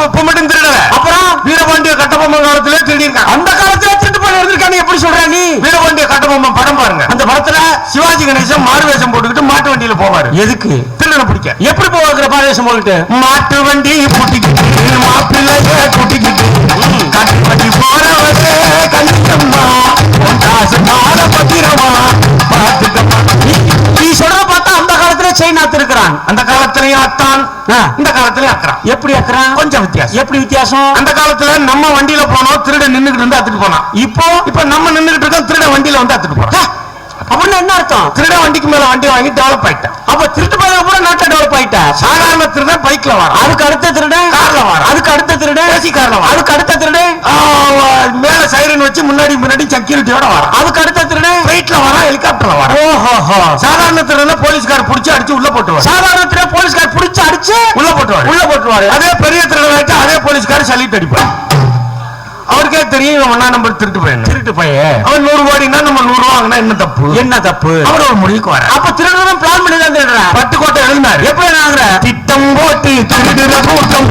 இப்ப மட்டும் திருடல. அப்புறம் வீரபாண்டிய கட்டபொம்மன் காலத்திலே திருடி இருக்கான். அந்த காலத்துல திருட்டு பண்ணி இருந்திருக்கானு எப்படி சொல்ற நீ? வீரபாண்டிய கட்டபொம்மன் படம் பாருங்க. அந்த படத்துல சிவாஜி கணேசன் மாறுவேஷம் போட்டுக்கிட்டு மாட்டு வண்டியில போவாரு. எதுக்கு? திருடனை பிடிக்க. எப்படி போவாங்க மாறுவேஷம் போட்டுட்டு? மாட்டு வண்டி பூட்டிக்கிட்டு மாப்பிள்ளைய கூட்டிக்கிட்டு கட்டு வண்டி போறவரே கண்டிப்பா நீ சொல்ற பார்த்தா அந்த காலத்துல செயின் அத்திருக்கிறான். அந்த காலத்திலயும் அத்தான், இந்த காலத்திலயும் அக்கிறான். எப்படி அக்கிறான்? கொஞ்சம் வித்தியாசம். எப்படி வித்தியாசம்? அந்த காலத்துல நம்ம வண்டியில போனோம், திருட நின்னுகிட்டு இருந்து அத்துட்டு போனான். இப்போ நம்ம நின்னுகிட்டு இருக்கோம், திருட வண்டியில வந்து அத்துட்டு போறோம். அப்படின்னு என்ன அர்த்தம்? திருட வண்டிக்கு மேல வண்டி வாங்கி டெவலப் ஆயிட்டேன். அப்ப திருட்டு போய் கூட நாட்டை டெவலப் ஆயிட்டா. சாதாரண திருட பைக்ல வர, அதுக்கு அடுத்த திருட கார்ல வர, அதுக்கு அடுத்த திருட ஏசி கார்ல வர, அதுக்கு அடுத்த திருட மேல சைரன் வச்சு முன்னாடி செக்யூரிட்டியோட வர, அதுக்கு அடுத்த திருட பிளைட்ல வர, ஹெலிகாப்டர்ல வர. ஓஹோ. சாதாரண திருட போலீஸ்கார் புடிச்சு அடிச்சு உள்ள போட்டுவாரு. சாதாரண திருட போலீஸ்கார் புடிச்சு அடிச்சு உள்ள போட்டுவாரு. அதே பெரிய திருட அதே போலீஸ்கார் சல்யூட் அடிப்பாரு. அவருக்கே தெரியும் இவன் 1ஆம் நம்பர் திருட்டு பையன். அவன் 100 கோடினா நம்ம 100 ரூபா வாங்கினா என்ன தப்பு? அவர் ஒரு முடிவுக்கு வர. அப்ப திருடனும் பிளான் பண்ணி தான் திருடுறான். பட்டுக்கோட்டை எழுதினாரு. எப்படி நாங்கிற திட்டம் போட்டு திருடுற கூட்டம்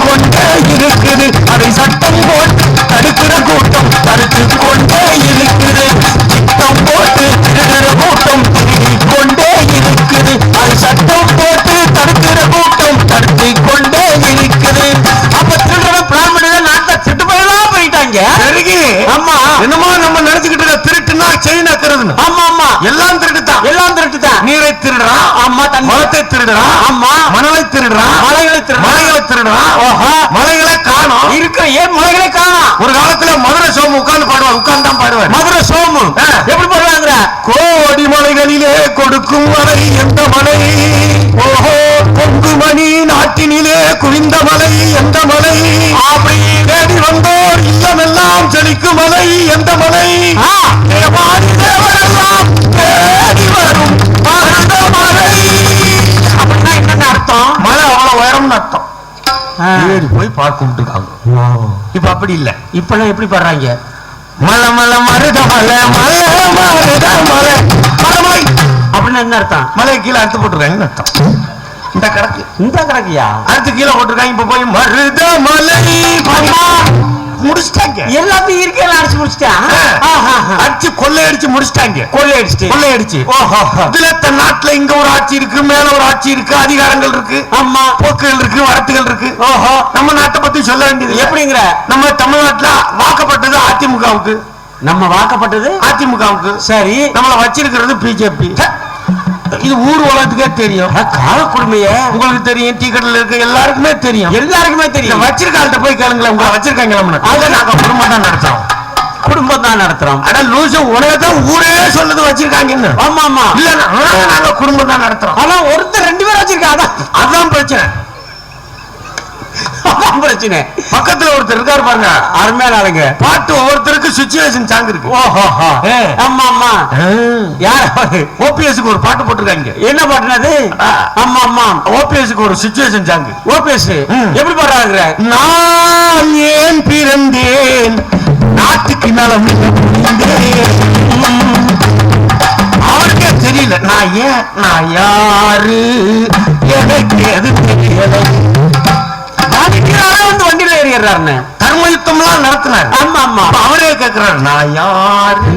கொண்டே இருக்குது, அதை சட்டம் போட்டு தடுக்கிற கூட்டம் தடுத்து கொண்டே இருக்குது. திட்டம் போட்டு திருடுற கூட்டம் கொண்டே இருக்குது, அதை சட்டம் போட்டு தடுக்கிற கூட்டம் தடுத்து கொண்டே இருக்குது. அப்ப திருடனும் பிளான் பண்ணி தான் நாட்டை திருட்டு போயெல்லாம் போயிட்டாங்க. ஆமா, என்னமோ நம்ம நினைச்சுக்கிட்டு இருக்க திருட்டுனா செயின் அக்கிறதுன்னு. ஆமா ஆமா, எல்லாம் திருட்டுதான். நீரை திருடுறான். ஆமா. மரத்தை திருடுறான். ஆமா. மணலை திருடுறான். மலைகளை திருடுறான். மலைகளை காணோம் இருக்கிற. ஏன் மலைகளை காணோம்? ஒரு காலத்துல மதுரை சோமு உட்கார்ந்து பாடுவார். உட்கார்ந்து தான் பாடுவார். மதுரை சோமு எப்படி பாடுவாங்க? கோடி மலைகளிலே கொடுக்கும் மலை எந்த மலை? ஓஹோ, பொங்குமணி நாட்டினிலே குவிந்த மலை எந்த மலை? அப்படி தேடி வந்தோர் இல்லமெல்லாம் செழிக்கும் மலை எந்த மலை? தேவாதி தேவரெல்லாம் தேடி வரும் மருத மலை. அப்படின்னா என்னென்ன அர்த்தம்? மலை அவ்வளவு உயரம்னு அர்த்தம். ஏறி போய் பார்க்க இருக்காங்க. இப்ப அப்படி இல்ல. இப்பெல்லாம் எப்படி பாடுறாங்க? மலை மலை மருத மலை மலை மருத மலை மலை. அப்படின்னா என்ன அர்த்தம்? மலை கீழே அறுத்து போட்டுருக்காங்கன்னு அர்த்தம். இந்த கணக்கியா அறுத்து கீழே போட்டுருக்காங்க. இப்ப போய் மருத மலை முடிச்சிட்டாங்க. எல்லாத்தையும் இருக்கையில அடிச்சு முடிச்சிட்டான். அடிச்சு கொள்ளையடிச்சு முடிச்சிட்டாங்க. கொள்ளையடிச்சு. இதுல தன் நாட்டுல இங்க ஒரு ஆட்சி இருக்கு, மேல ஒரு ஆட்சி இருக்கு, அதிகாரங்கள் இருக்கு, ஆமா, போக்குகள் இருக்கு, வரத்துகள் இருக்கு. ஓஹோ, நம்ம நாட்டை பத்தி சொல்ல வேண்டியது எப்படிங்கிற? நம்ம தமிழ்நாட்டுல வாக்கப்பட்டது அதிமுகவுக்கு. நம்ம வாக்கப்பட்டது அதிமுகவுக்கு. சரி, நம்மள வச்சிருக்கிறது பிஜேபி. இது ஊர் உலகத்துக்கே தெரியும். கால குடுமைய உங்களுக்கு தெரியும், டிக்கெட்ல இருக்க எல்லாருக்குமே தெரியும். வச்சிருக்காள்கிட்ட போய் கேளுங்களேன். உங்களை வச்சிருக்காங்க. நாங்க குடும்பம் தான் நடத்துறோம். ஆனா லூசு உலகத்தான் ஊரே சொல்லுது வச்சிருக்காங்கன்னு. ஆமா ஆமா. இல்ல நாங்க குடும்பம் தான் நடத்துறோம். ஆனா ஒருத்தர் 2 பேரும் வச்சிருக்காங்க. அதான் பிரச்சனை. பக்கத்துல ஒருத்தர் இருக்காரு பாருங்க, அருமையான ஆளுங்க. பாட்டு ஒவ்வொருத்தருக்கு சிச்சுவேஷன் சாங் இருக்கு. ஓஹோ, ஆமா ஆமா. யார்? ஓபிஎஸ்க்கு ஒரு பாட்டு போட்டிருக்காங்க. என்ன பாட்டுனது? ஆமா ஆமா, ஓபிஎஸ்க்கு ஒரு சிச்சுவேஷன் சாங். ஓபிஎஸ் எப்படி பாடுறாங்க? நான் ஏன் பிறந்தேன் நாட்டுக்கு நலம் அவருக்கே தெரியல. நான் யாரு எனக்கு எது தெரியல. வந்து வண்டியில ஏறிடுறாருன்னு தர்ம யுத்தம் எல்லாம் நடத்தினார். ஆமா ஆமா. அவரே கேட்கிறார் நான் யாரு,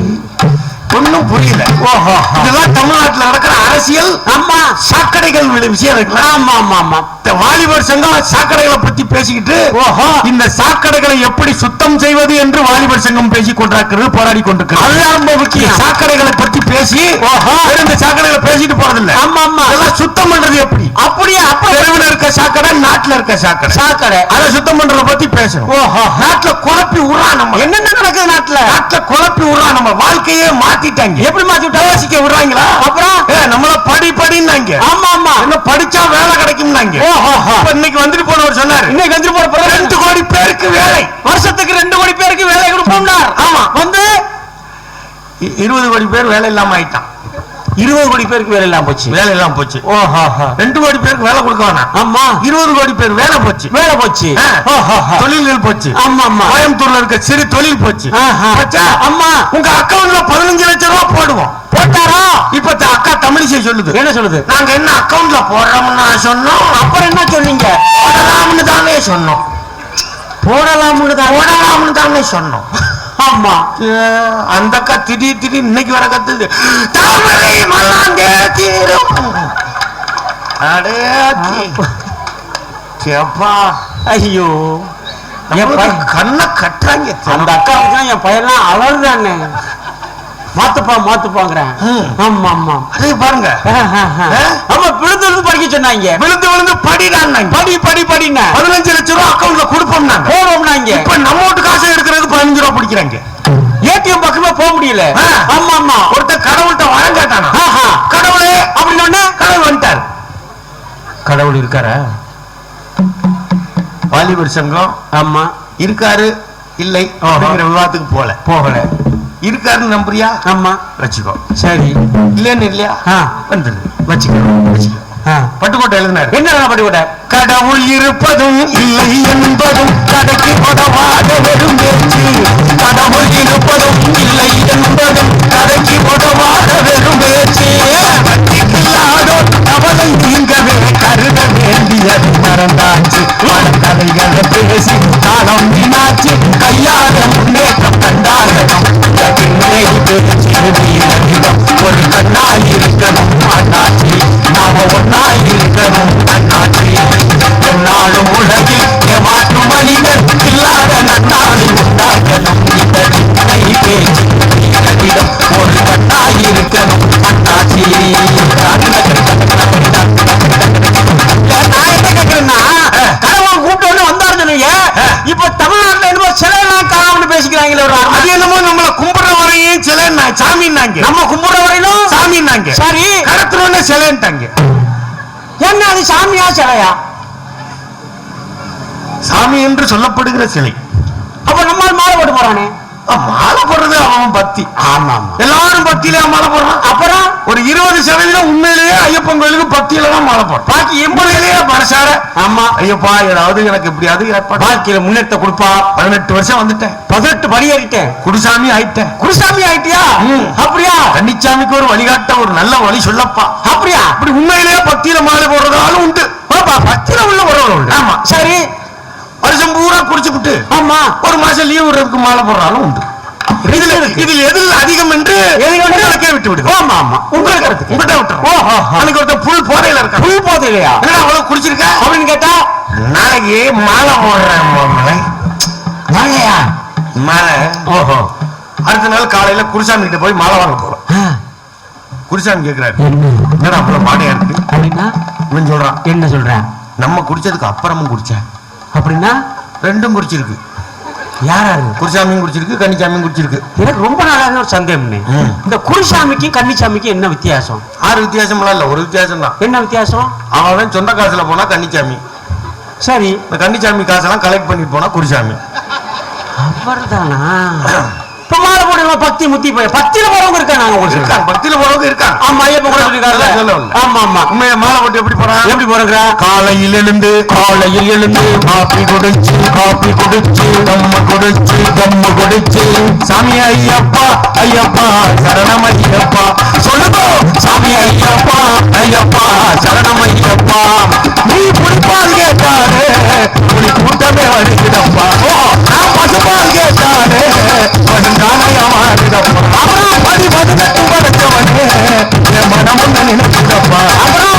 ஒன்னும் புரியல. ஓஹோ, இதெல்லாம் தமிழ்நாட்டில் நடக்கிற அரசியல். ஆமா, சாக்கடைகள் விஷயம் இருக்குல்ல. ஆமா ஆமா ஆமா. இந்த வாலிபர் சங்கம் சாக்கடைகளை பத்தி பேசிக்கிட்டு இந்த சாக்கடைகளை எப்படி சுத்தம் செய்வது என்று வாலிபர் சங்கம் பேசிக் கொண்டிருக்கிறது, போராடி கொண்டிருக்கிறது. அதுதான் ரொம்ப முக்கியம். சாக்கடைகளை பத்தி பேசி இந்த சாக்கடைகளை பேசிட்டு போறதில்லை. ஆமா ஆமா. அதெல்லாம் சுத்தம் பண்றது எப்படி? அப்படியே தெருவில் இருக்க சாக்கடை, நாட்டுல இருக்க சாக்கடை அதை சுத்தம் பண்றத பத்தி பேசணும். நாட்டுல குழப்பி விடுறான். நம்ம என்னென்ன நடக்குது நாட்டுல குழப்பி விடுறான். நம்ம வாழ்க்கையே மாத்திட்டாங்க. எப்படி மாத்தி விட்டா? யோசிக்க விடுறாங்களா? அப்புறம் நம்மள படின்னாங்க. ஆமா ஆமா. என்ன படிச்சா வேலை கிடைக்கும்னாங்க. இன்னைக்கு வந்துட்டு போனவர் சொன்னாரு, இன்னைக்கு வந்துட்டு போன 2 கோடி பேருக்கு வேலை, வருஷத்துக்கு 2 கோடி பேருக்கு வேலை கொடுப்போம்னார். ஆமா, வந்து 20 கோடி பேர் வேலை இல்லாம ஆயிட்டான். 20 கோடி பேருக்கு வேலை இல்லாம போச்சு. வேலை இல்லாம போச்சு. 2 கோடி பேருக்கு வேலை கொடுக்க வேணாம். ஆமா, 20 கோடி பேர் வேலை போச்சு. தொழில்கள் போச்சு. ஆமா ஆமா. கோயம்புத்தூர்ல இருக்க சிறு தொழில் போச்சு. அம்மா, உங்க அக்கவுண்ட்ல 15 லட்சம் ரூபாய் போடுவோம். போட்டாரா? இப்ப அக்கா தமிழிசை சொல்லுது. என்ன சொல்லுது? நாங்க என்ன அக்கவுண்ட்ல போடுறோம்னு சொன்னோம். அப்புறம் என்ன சொன்னீங்க? போடலாம்னு தானே சொன்னோம். போடலாம்னு தானே சொன்னோம். ஆமா, அந்த அக்கா திடீர் இன்னைக்கு வர கத்துது, தாமரை மல்லாந்தே தீரும். அடே கேப்பா, ஐயோ கண்ணை கட்டுறாங்க. அந்த அக்கா என் பையன்லாம் அலர்தானே, மாத்துப்பாங்கிறேன். ஆமா ஆமா. அதே பாருங்க, அப்ப விழுந்து படிக்க சொன்னாங்க. விழுந்து படிடான்னாங்க. படினா 15 லட்சம் ரூபாய் அக்கவுண்ட்ல கொடுப்போம்னாங்க. இப்ப நம்ம வீட்டு காசை எடுக்கிறதுக்கு 15 ரூபாய் பிடிக்கிறாங்க. ஏடிஎம் பக்கமே போக முடியல. ஆமா ஆமா. ஒருத்தர் கடவுள்கிட்ட வரம் கேட்டானா, கடவுளே அப்படின்னு கடவுள் வந்துட்டார். கடவுள் இருக்காரா? வாலிபர் சங்கம் ஆமா இருக்காரு இல்லை அப்படிங்கிற விவாதத்துக்கு போகல. இருக்காருன்னு நம்புறியா? ஆமா, வச்சுக்கோ. சரி, இல்லன்னு இல்லையா? வந்துரு, வச்சுக்கோ. பட்டுக்கோட்டை எழுதினார். என்ன பட்டுக்கோட்டை? கடவுள் இருப்பதும் இல்லை என்பதும் கடைக்கு உதவாத வெறும் பேச்சு. கடவுள் இருப்பதும் இல்லை என்பதும் கடைக்கு உதவாத வெறும் பேச்சு. கவலை நீங்கவே கருத வேண்டியது மறந்தாச்சு. பல கதைகளை பேசி காலம் வீணாச்சு. கையாள முன்னேற்றம் கண்டாகணும். ஒரு கண்ணாய் இருக்கணும் அண்ணாச்சி, நாம ஒன்னாய் இருக்கணும் அண்ணாச்சி. என்னாலும் உலகில் ஏமாற்றும் மனிதன் இல்லாத நன்னாளை உண்டாக்கணும். இந்த பேச்சு ஒரு கண்ணாய் இருக்கணும் அண்ணாச்சி. கடவுள் கூப்பிட்டு வந்தாரு சொன்னீங்க. இப்ப தமிழ்நாட்டுல என்னமோ சிலையெல்லாம் காணாம பேசிக்கிறாங்களே. அது என்னமோ நம்மள கும்பிடுற வரையும் சிலை சாமின்னாங்க. நம்ம கும்பிடுற வரையிலும் சாமின்னாங்க. சரி, கடத்துறோன்னு சிலைன்ட்டாங்க. என்ன அது சாமியா சிலையா? சாமி என்று சொல்லப்படுகிற சிலை. அப்ப நம்மால் மாலை போட்டு போறானே. மாலை போடுறது அவன் பக்தி. ஆமா, எல்லாரும் பக்தியில மாலை போடுறான். அப்புறம் ஒரு 20% உண்மையிலேயே ஐயப்பன் கோயிலுக்கு பக்தியில தான் மாலை போடுறோம். பாக்கி 80 மனசார ஆமா ஐயப்பா ஏதாவது எனக்கு எப்படியாவது வாழ்க்கையில முன்னேற்ற கொடுப்பா. 18 வருஷம் வந்துட்டேன், 18 படி ஏறிட்டேன், குருசாமி ஆயிட்டேன். குருசாமி ஆயிட்டியா? அப்படியா? கன்னிச்சாமிக்கு ஒரு வழிகாட்ட ஒரு நல்ல வழி சொல்லப்பா. அப்படியா? அப்படி உண்மையிலேயே பக்தியில மாலை போடுறதாலும் உண்டு. பக்தியில உள்ள உறவு உண்டு. ஆமா, சரி. வருஷம் பூரா குடிச்சுட்டு ஆமா ஒரு மாசம் லீவ் விடுறதுக்கு மாலை போடுறாலும் உண்டு. இதில் எதில் அதிகம் என்று விட்டு விடுங்க. ஆமா ஆமா, உங்களுக்கு உங்கள்கிட்ட விட்டுரும். அன்னைக்கு ஒருத்தர் புல் போதையில இருக்க. புல் போதையிலையா? அவ்வளவு குடிச்சிருக்க அப்படின்னு கேட்டா, நாளைக்கு மாலை போடுறேன். மாலையா? மாலை. ஓஹோ. அடுத்த நாள் காலையில குருசாமி கிட்ட போய் மாலை வாங்க போறோம். குருசாமி கேட்கிறாரு, என்னடா அவ்வளவு மாடையா இருக்கு அப்படின்னா இவன் சொல்றான். என்ன சொல்றேன்? நம்ம குடிச்சதுக்கு அப்புறமும் குடிச்சேன் அப்படின்னா ரெண்டும் குடிச்சிருக்கு. யாராரு? குருசாமியும் குடிச்சிருக்கு, கன்னிச்சாமியும் குடிச்சிருக்கு. எனக்கு ரொம்ப நாளாக ஒரு சந்தேகம். இந்த குருசாமிக்கு கன்னிச்சாமிக்கு என்ன வித்தியாசம்? 6 வித்தியாசம்லாம் இல்ல, ஒரு வித்தியாசம் தான். என்ன வித்தியாசம்? அவன் சொந்த காசுல போனா கன்னிச்சாமி, சரி இந்த கன்னிச்சாமி காசெல்லாம் கலெக்ட் பண்ணிட்டு போனா குருசாமி. அவர்தானா? மாலை போடுங்க. பக்தி முத்தி போய் பக்தியில போறவங்க இருக்காங்க. பக்தியில போறவங்க இருக்காங்க. ஆமா, ஐயப்பன் கூட சொல்லிருக்காங்க. ஆமா ஆமா, உண்மையை மாலை போட்டு எப்படி போறான்? எப்படி போறா? காலையில் எழுந்து காப்பி குடிச்சு தம்மு குடிச்சு சாமி ஐயப்பா சரணம் ஐயப்பா சொல்லுதோ. சாமி ஐயப்பா சரணம் ஐயப்பா. நீ புடிப்பால் கேட்டாரு புலி கூட்டமே வருகிறப்பா. நான் பசுபால் கேட்டாரு அப்புறம் 18 படைச்சவனே என் மனம் ஒண்ணு நினைக்கிறப்பா. அப்புறம்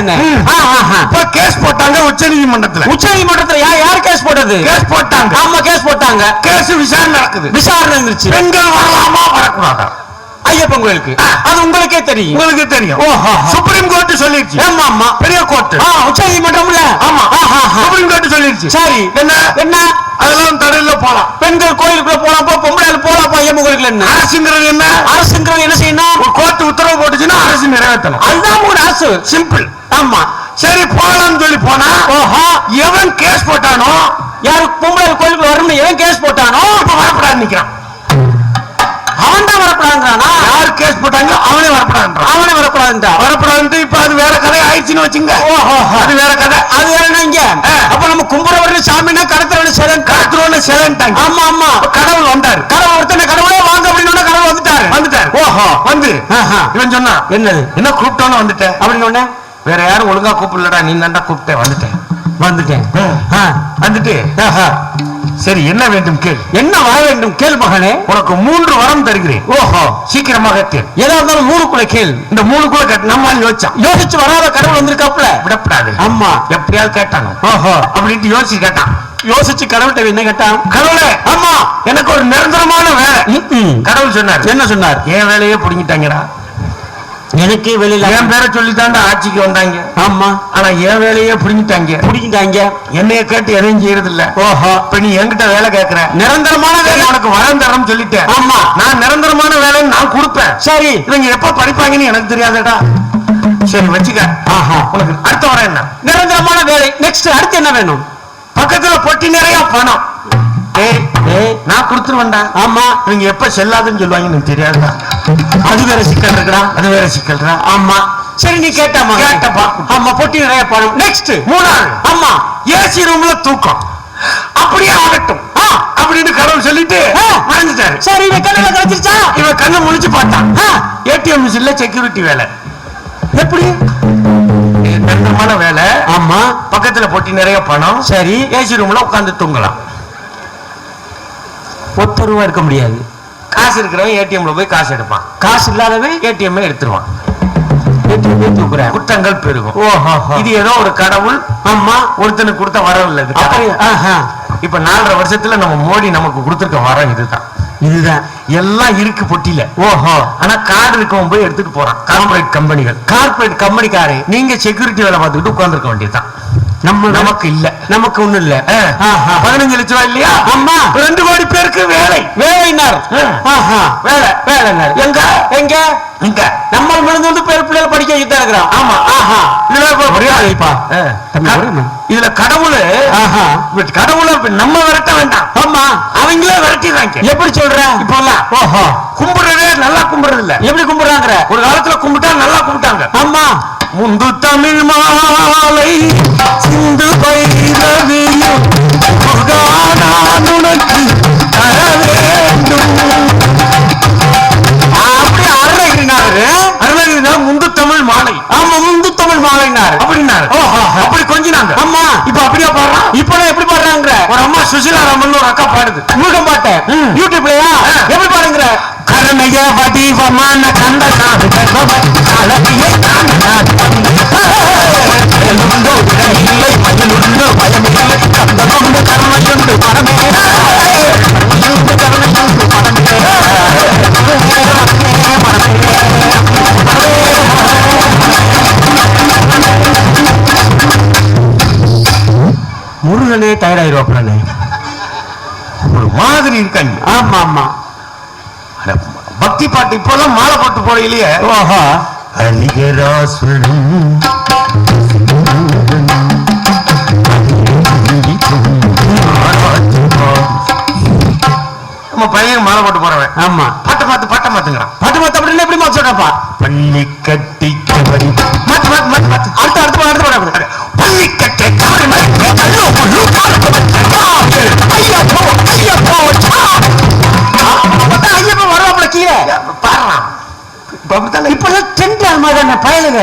என்ன இப்ப கேஸ் போட்டாங்க உச்ச நீதிமன்றத்துல யார் கேஸ் போட்டது? கேஸ் போட்டாங்க. ஆமா கேஸ் போட்டாங்க. கேஸ் விசாரணை நடக்குது. விசாரணை இருந்துச்சு. பெண்கள் வரலாமா வரக்கூடாதா ஐயப்பன் கோயிலுக்கு? அது உங்களுக்கே தெரியும். உங்களுக்கு தெரியும். சுப்ரீம் கோர்ட் சொல்லிருச்சு. ஆமா ஆமா பெரிய கோர்ட். உச்ச நீதிமன்றம்ல. ஆமா சுப்ரீம் கோர்ட் சொல்லிருச்சு. சரி என்ன அதெல்லாம் தடையில போலாம். பெண்கள் கோயிலுக்குள்ள போலாம், பொம்பளை போலாம் ஐயப்பன் கோயிலுக்குள்ள. என்ன அரசுங்கிறது என்ன? அரசுங்கிறது என்ன செய்யணும்? கோர்ட் உத்தரவு போட்டுச்சுன்னா அரசு நிறைவேற்றணும். அதுதான் ஒரு அரசு. சிம்பிள். ஆமா சரி போலாம்னு சொல்லி போனா எவன் கேஸ் போட்டானோ, யாரு பொம்பளை கோயிலுக்குள்ள வரணும் எவன் கேஸ் போட்டானோ இப்ப வரப்படாது நிக்கிறான். அவன் தான் வரப்படாதுன்றானா? யார் கேஸ் போட்டாங்க அவனே வரப்படாதுன்றான். அவனே வரப்படாது. இப்ப அது வேற கதை ஆயிடுச்சுன்னு வச்சுங்க. அது வேற கதை. அது வேற இங்க. அப்ப நம்ம கும்புறவர்கள் சாமினா கடத்துறவன சிலன்ட்டாங்க. ஆமா ஆமா கடவுள் வந்தாரு. கடவுள் ஒருத்தனை கடவுளே வாங்க அப்படின்னு கடவுள் வந்துட்டாரு. வந்து இவன் சொன்னா என்னது? என்ன கூப்பிட்டோன்னு வந்துட்டேன் அப்படின்னு வேற யாரும் ஒழுங்கா கூப்பிடலடா, நீ தாண்டா கூப்பிட்டேன். வந்துட்டேன். வந்துட்டு சரி என்ன வேண்டும் கேள். என்ன வர வேண்டும் கேள் மகனே. உனக்கு 3 வரம் தருகிறேன். சீக்கிரமாக கேள். ஏதா இருந்தாலும் 3 கேள். இந்த 3 நம்ம யோசிச்சு வராத கடவுள் வந்திருக்காப்ல. விடப்படாது. ஆமா எப்படியாவது கேட்டாங்க அப்படின்ட்டு யோசிச்சு கேட்டான். யோசிச்சு கடவுள்கிட்ட என்ன கேட்டான்? கடவுளே ஆமா எனக்கு ஒரு நிரந்தரமான வேலை. கடவுள் சொன்னார். என்ன சொன்னார்? என் வேலையே புடிங்கிட்டாங்கடா. எனக்கு வெளியில என் பேரை சொல்லித்தாண்டா ஆட்சிக்கு வந்தாங்க. ஆமா ஆனா என் வேலையே புடிங்கிட்டாங்க. என்னைய கேட்டு எதையும் செய்யறது இல்ல. இப்ப நீ என்கிட்ட வேலை கேட்கிற. நிரந்தரமான வேலை உனக்கு வரம் தரம் சொல்லிட்டேன். ஆமா நான் நிரந்தரமான வேலைன்னு நான் கொடுப்பேன். சரி இவங்க எப்ப படிப்பாங்கன்னு எனக்கு தெரியாதடா. சரி வச்சுக்க. உனக்கு அடுத்த வரம் என்ன? நிரந்தரமான வேலை. நெக்ஸ்ட் அடுத்து என்ன வேணும்? பக்கத்துல பொட்டி நிறைய பணம். நான் கொடுத்துருவேன்டா. ஆமா இவங்க எப்ப செல்லாதுன்னு சொல்லுவாங்க எனக்கு தெரியாதுடா. அது வேற சிக்கல் இருக்குடா. ஆமா சரி நீ கேட்டாமா? கேட்டப்பா. ஆமா பொட்டி நிறைய பணம். நெக்ஸ்ட் 3வது ஆமா ஏசி ரூம்ல தூக்கம். அப்படியே ஆகட்டும் அப்படின்னு கடவுள் சொல்லிட்டு மறைஞ்சிட்டாரு. சரி இவன் கண்ணுல கிடைச்சிருச்சா? இவன் கண்ணை முழிச்சு பார்த்தான். ஏடிஎம் மிஷின்ல செக்யூரிட்டி வேலை. எப்படி? நிரந்தரமான வேலை. ஆமா பக்கத்துல பொட்டி நிறைய பணம். சரி ஏசி ரூம்ல உட்கார்ந்து தூங்கலாம். ₹1 இருக்க முடியாது. காசு இருக்கிறவன் ஏடிஎம்ல போய் காசு எடுப்பான். காசு இல்லாதவன் ஏடிஎம் எடுத்துருவான். தூக்குறேன். குற்றங்கள் பெருகும். இது ஏதோ ஒரு கடவுள் ஆமா ஒருத்தனுக்கு கொடுத்த வரம் இல்ல. இப்ப 4.5 வருஷத்துல நம்ம மோடி நமக்கு கொடுத்திருக்க வரம் இதுதான். எல்லாம் இருக்கு பொட்டியில. ஆனா கார்டு இருக்கவன் போய் எடுத்துட்டு போறான். கார்பரேட் கம்பெனிக்காரே நீங்க செக்யூரிட்டி வேலை பார்த்துக்கிட்டு உட்கார்ந்து இருக்க வேண்டியதுதான். நமக்கு இல்ல. நமக்கு ஒண்ணு இல்ல. 15 லட்சம் ரூபாய் இல்லையா? ஆமா 2 கோடி பேருக்கு வேலை. வேலைனார். வேலை எங்க நம்ம விழுந்து பிள்ளைகள் படிக்க வச்சுட்டு இருக்கிறோம். ஆமா இதுல கடவுளை நம்ம விரட்ட வேண்டாம். ஆமா அவங்களே விரட்டிடுறாங்க. எப்படி சொல்ற? இப்ப கும்பிடுறதே நல்லா கும்பிடுறது இல்ல. எப்படி கும்பிடுறாங்க? ஒரு காலத்துல கும்பிட்டா நல்லா கும்பிட்டாங்க. ஆமா முந்து தமிழ் மாலை சிந்து பைரவியும் உனக்கு தர வேண்டும். அப்படி அருணகிரினா முந்து தமிழ் மாலை. ஆமா முந்து தமிழ் மாலைனாரு அப்படின்னாரு. அப்படி கொஞ்சினாங்க. ஆமா இப்ப அப்படியே பாடுறான். இப்ப எப்படி பாடுறாங்க? ஒரு அம்மா சுசிலா ராமன் ஒரு அக்கா பாடுது. முருகன் பாட்டை யூடியூப்லயா எப்படி பாடுங்கிற? கருணைய வடிவமான கந்தசாமி முருகனே டயர்டாயிருவாப்லனே ஒரு மாதிரி இருக்காங்க. ஆமா ஆமா பக்தி பாட்டு இப்பெல்லாம் மாலை போட்டு போறையிலேயே நம்ம பையன் மாலை போட்டு போறவன். ஆமா பாட்டை மாத்துங்கிறான். பாட்டு மாத்த அப்படின்னு எப்படி மாத்துறாப்பா? பள்ளி கட்டி அடுத்து பள்ளி கட்டை ஐயப்ப வருவாப்புல கீழே பாடலாம். இப்பதான் டென்ட் மாதிரி பயலுங்க.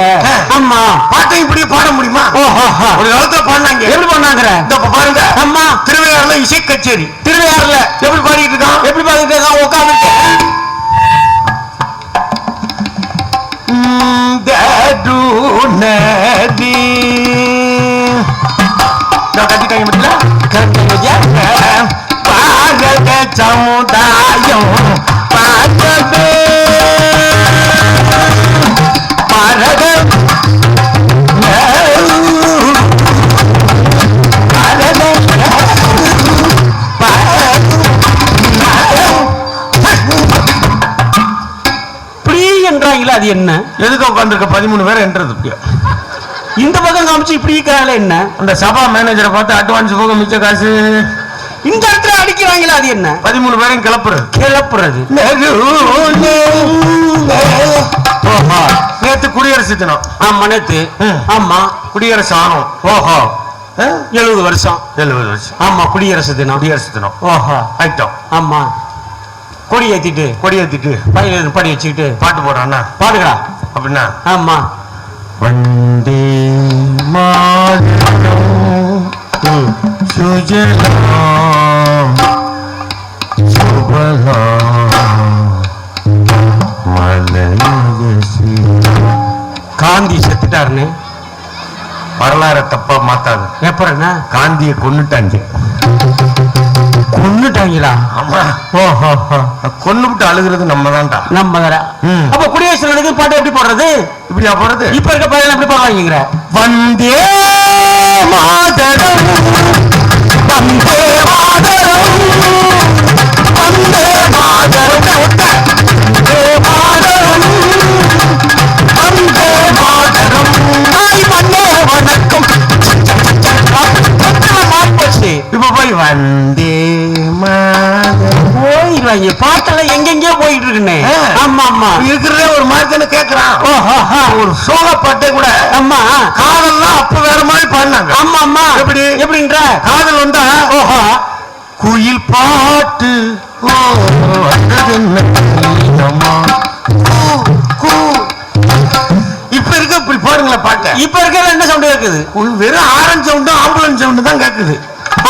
ஆமா பாட்டை இப்படி பாட முடியுமா? ஒரு காலத்துல பாடினாங்க. எப்படி பண்ணாங்க? பாருங்க. அம்மா திருவையாறுல இசை கச்சேரி. திருவையாறுல எப்படி பாடிட்டு இருக்கான்? எப்படி பாடிட்டு இருக்கான்? உட்காந்துருக்கேன். நதி சொல்றாங்களா அது என்ன? எதுக்கு உட்காந்துருக்க 13 பேர் என்றது இந்த பக்கம் காமிச்சு இப்படி இருக்கிறாங்களே என்ன? அந்த சபா மேனேஜரை பார்த்து அட்வான்ஸ் போக மிச்ச காசு இந்த இடத்துல அடிக்கிறாங்களா அது என்ன? 13 பேரையும் கிளப்புறது. நேத்து குடியரசு தினம். ஆமா நேத்து. ஆமா குடியரசு ஆனோம். ஓஹோ 70 வருஷம். ஆமா குடியரசு தினம். ஓஹோ ஆயிட்டோம். ஆமா கொடி ஏத்திட்டு படி வச்சுக்கிட்டு பாட்டு போடுறான்னா பாடுகா அப்படின்னா. ஆமா வந்தே மாதரம் சுஜலாம் சுபலாம் மலையசி. காந்தி செத்துட்டாருன்னு வரலாறு தப்பா மாத்தாது. எப்பறங்க காந்தியை கொன்னுட்டாங்களா? ஆமா. ஓஹோ கொன்னுட்டு அழுகிறது நம்ம தான்டா. நம்ம தான. அப்ப குடியரசு தினத்துக்கு பாட்டு எப்படி போடுறது? இப்படியா போடுறது? இப்ப இருக்க பாடல் எப்படி பாடுவாங்க? வந்தே மாதரம் வந்தே மாதரம் வந்தே மாதரம் வந்தே மாதரம் வந்தே மாதரம் நாய் மண்ணே வணக்கம். இப்ப போய் வந்தே மாதரம் போயிடுவாங்க. பாட்டெல்லாம் எங்கெங்கயோ போயிட்டு இருக்குன்னு. ஆமா ஆமா இருக்கிறதே ஒரு மாதிரி தானே கேட்கறான். ஒரு சோக பாட்டே கூட. ஆமா காதல்லாம் அப்ப வேற மாதிரி பாடினாங்க. ஆமா ஆமா எப்படின்ற காதல் வந்தா ஓஹோ குயில் பாட்டு இப்ப இருக்க இப்படி பாருங்களேன் பாட்டை. இப்ப இருக்கிற என்ன சவுண்ட் கேக்குது? வெறும் ஆரஞ்சு சவுண்டும் ஆம்புலன்ஸ் சவுண்டு தான் கேக்குது.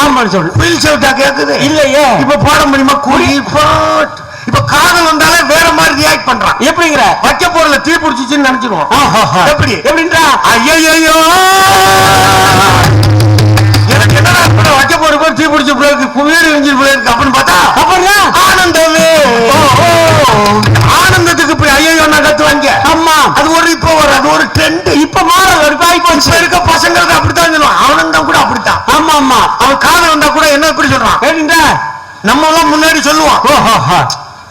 ஆம்புலன்ஸ் சவுண்ட் குயில் சவுண்டா கேக்குது? இல்லையே. இப்ப பாட முடியுமா? குயில் பாட்டு. இப்ப காதல் வந்தாலே வேற மாதிரி ரியாக்ட் பண்றான். எப்படிங்கிற? வைக்க பொருளை தீ பிடிச்சிச்சுன்னு நினைச்சிருவோம். எப்படின்றா? ஐயோ எனக்கு என்னடா வைக்க போற தீ பிடிச்ச பிள்ளைக்கு வீடு எரிஞ்சு பிள்ளைக்கு அப்படின்னு பார்த்தா ஆனந்தமே. ஆனந்தத்துக்கு இப்படி ஐயோ நான் கத்துவாங்க. ஆமா அது ஒரு இப்போ அது ஒரு ட்ரெண்ட். இப்ப மாற இருக்க பசங்களுக்கு அப்படித்தான் சொல்லுவான். ஆனந்தம் கூட அப்படித்தான். ஆமா ஆமா அவன் காதல் வந்தா கூட என்ன இப்படி சொல்றான்? நம்ம எல்லாம் முன்னாடி சொல்லுவோம்.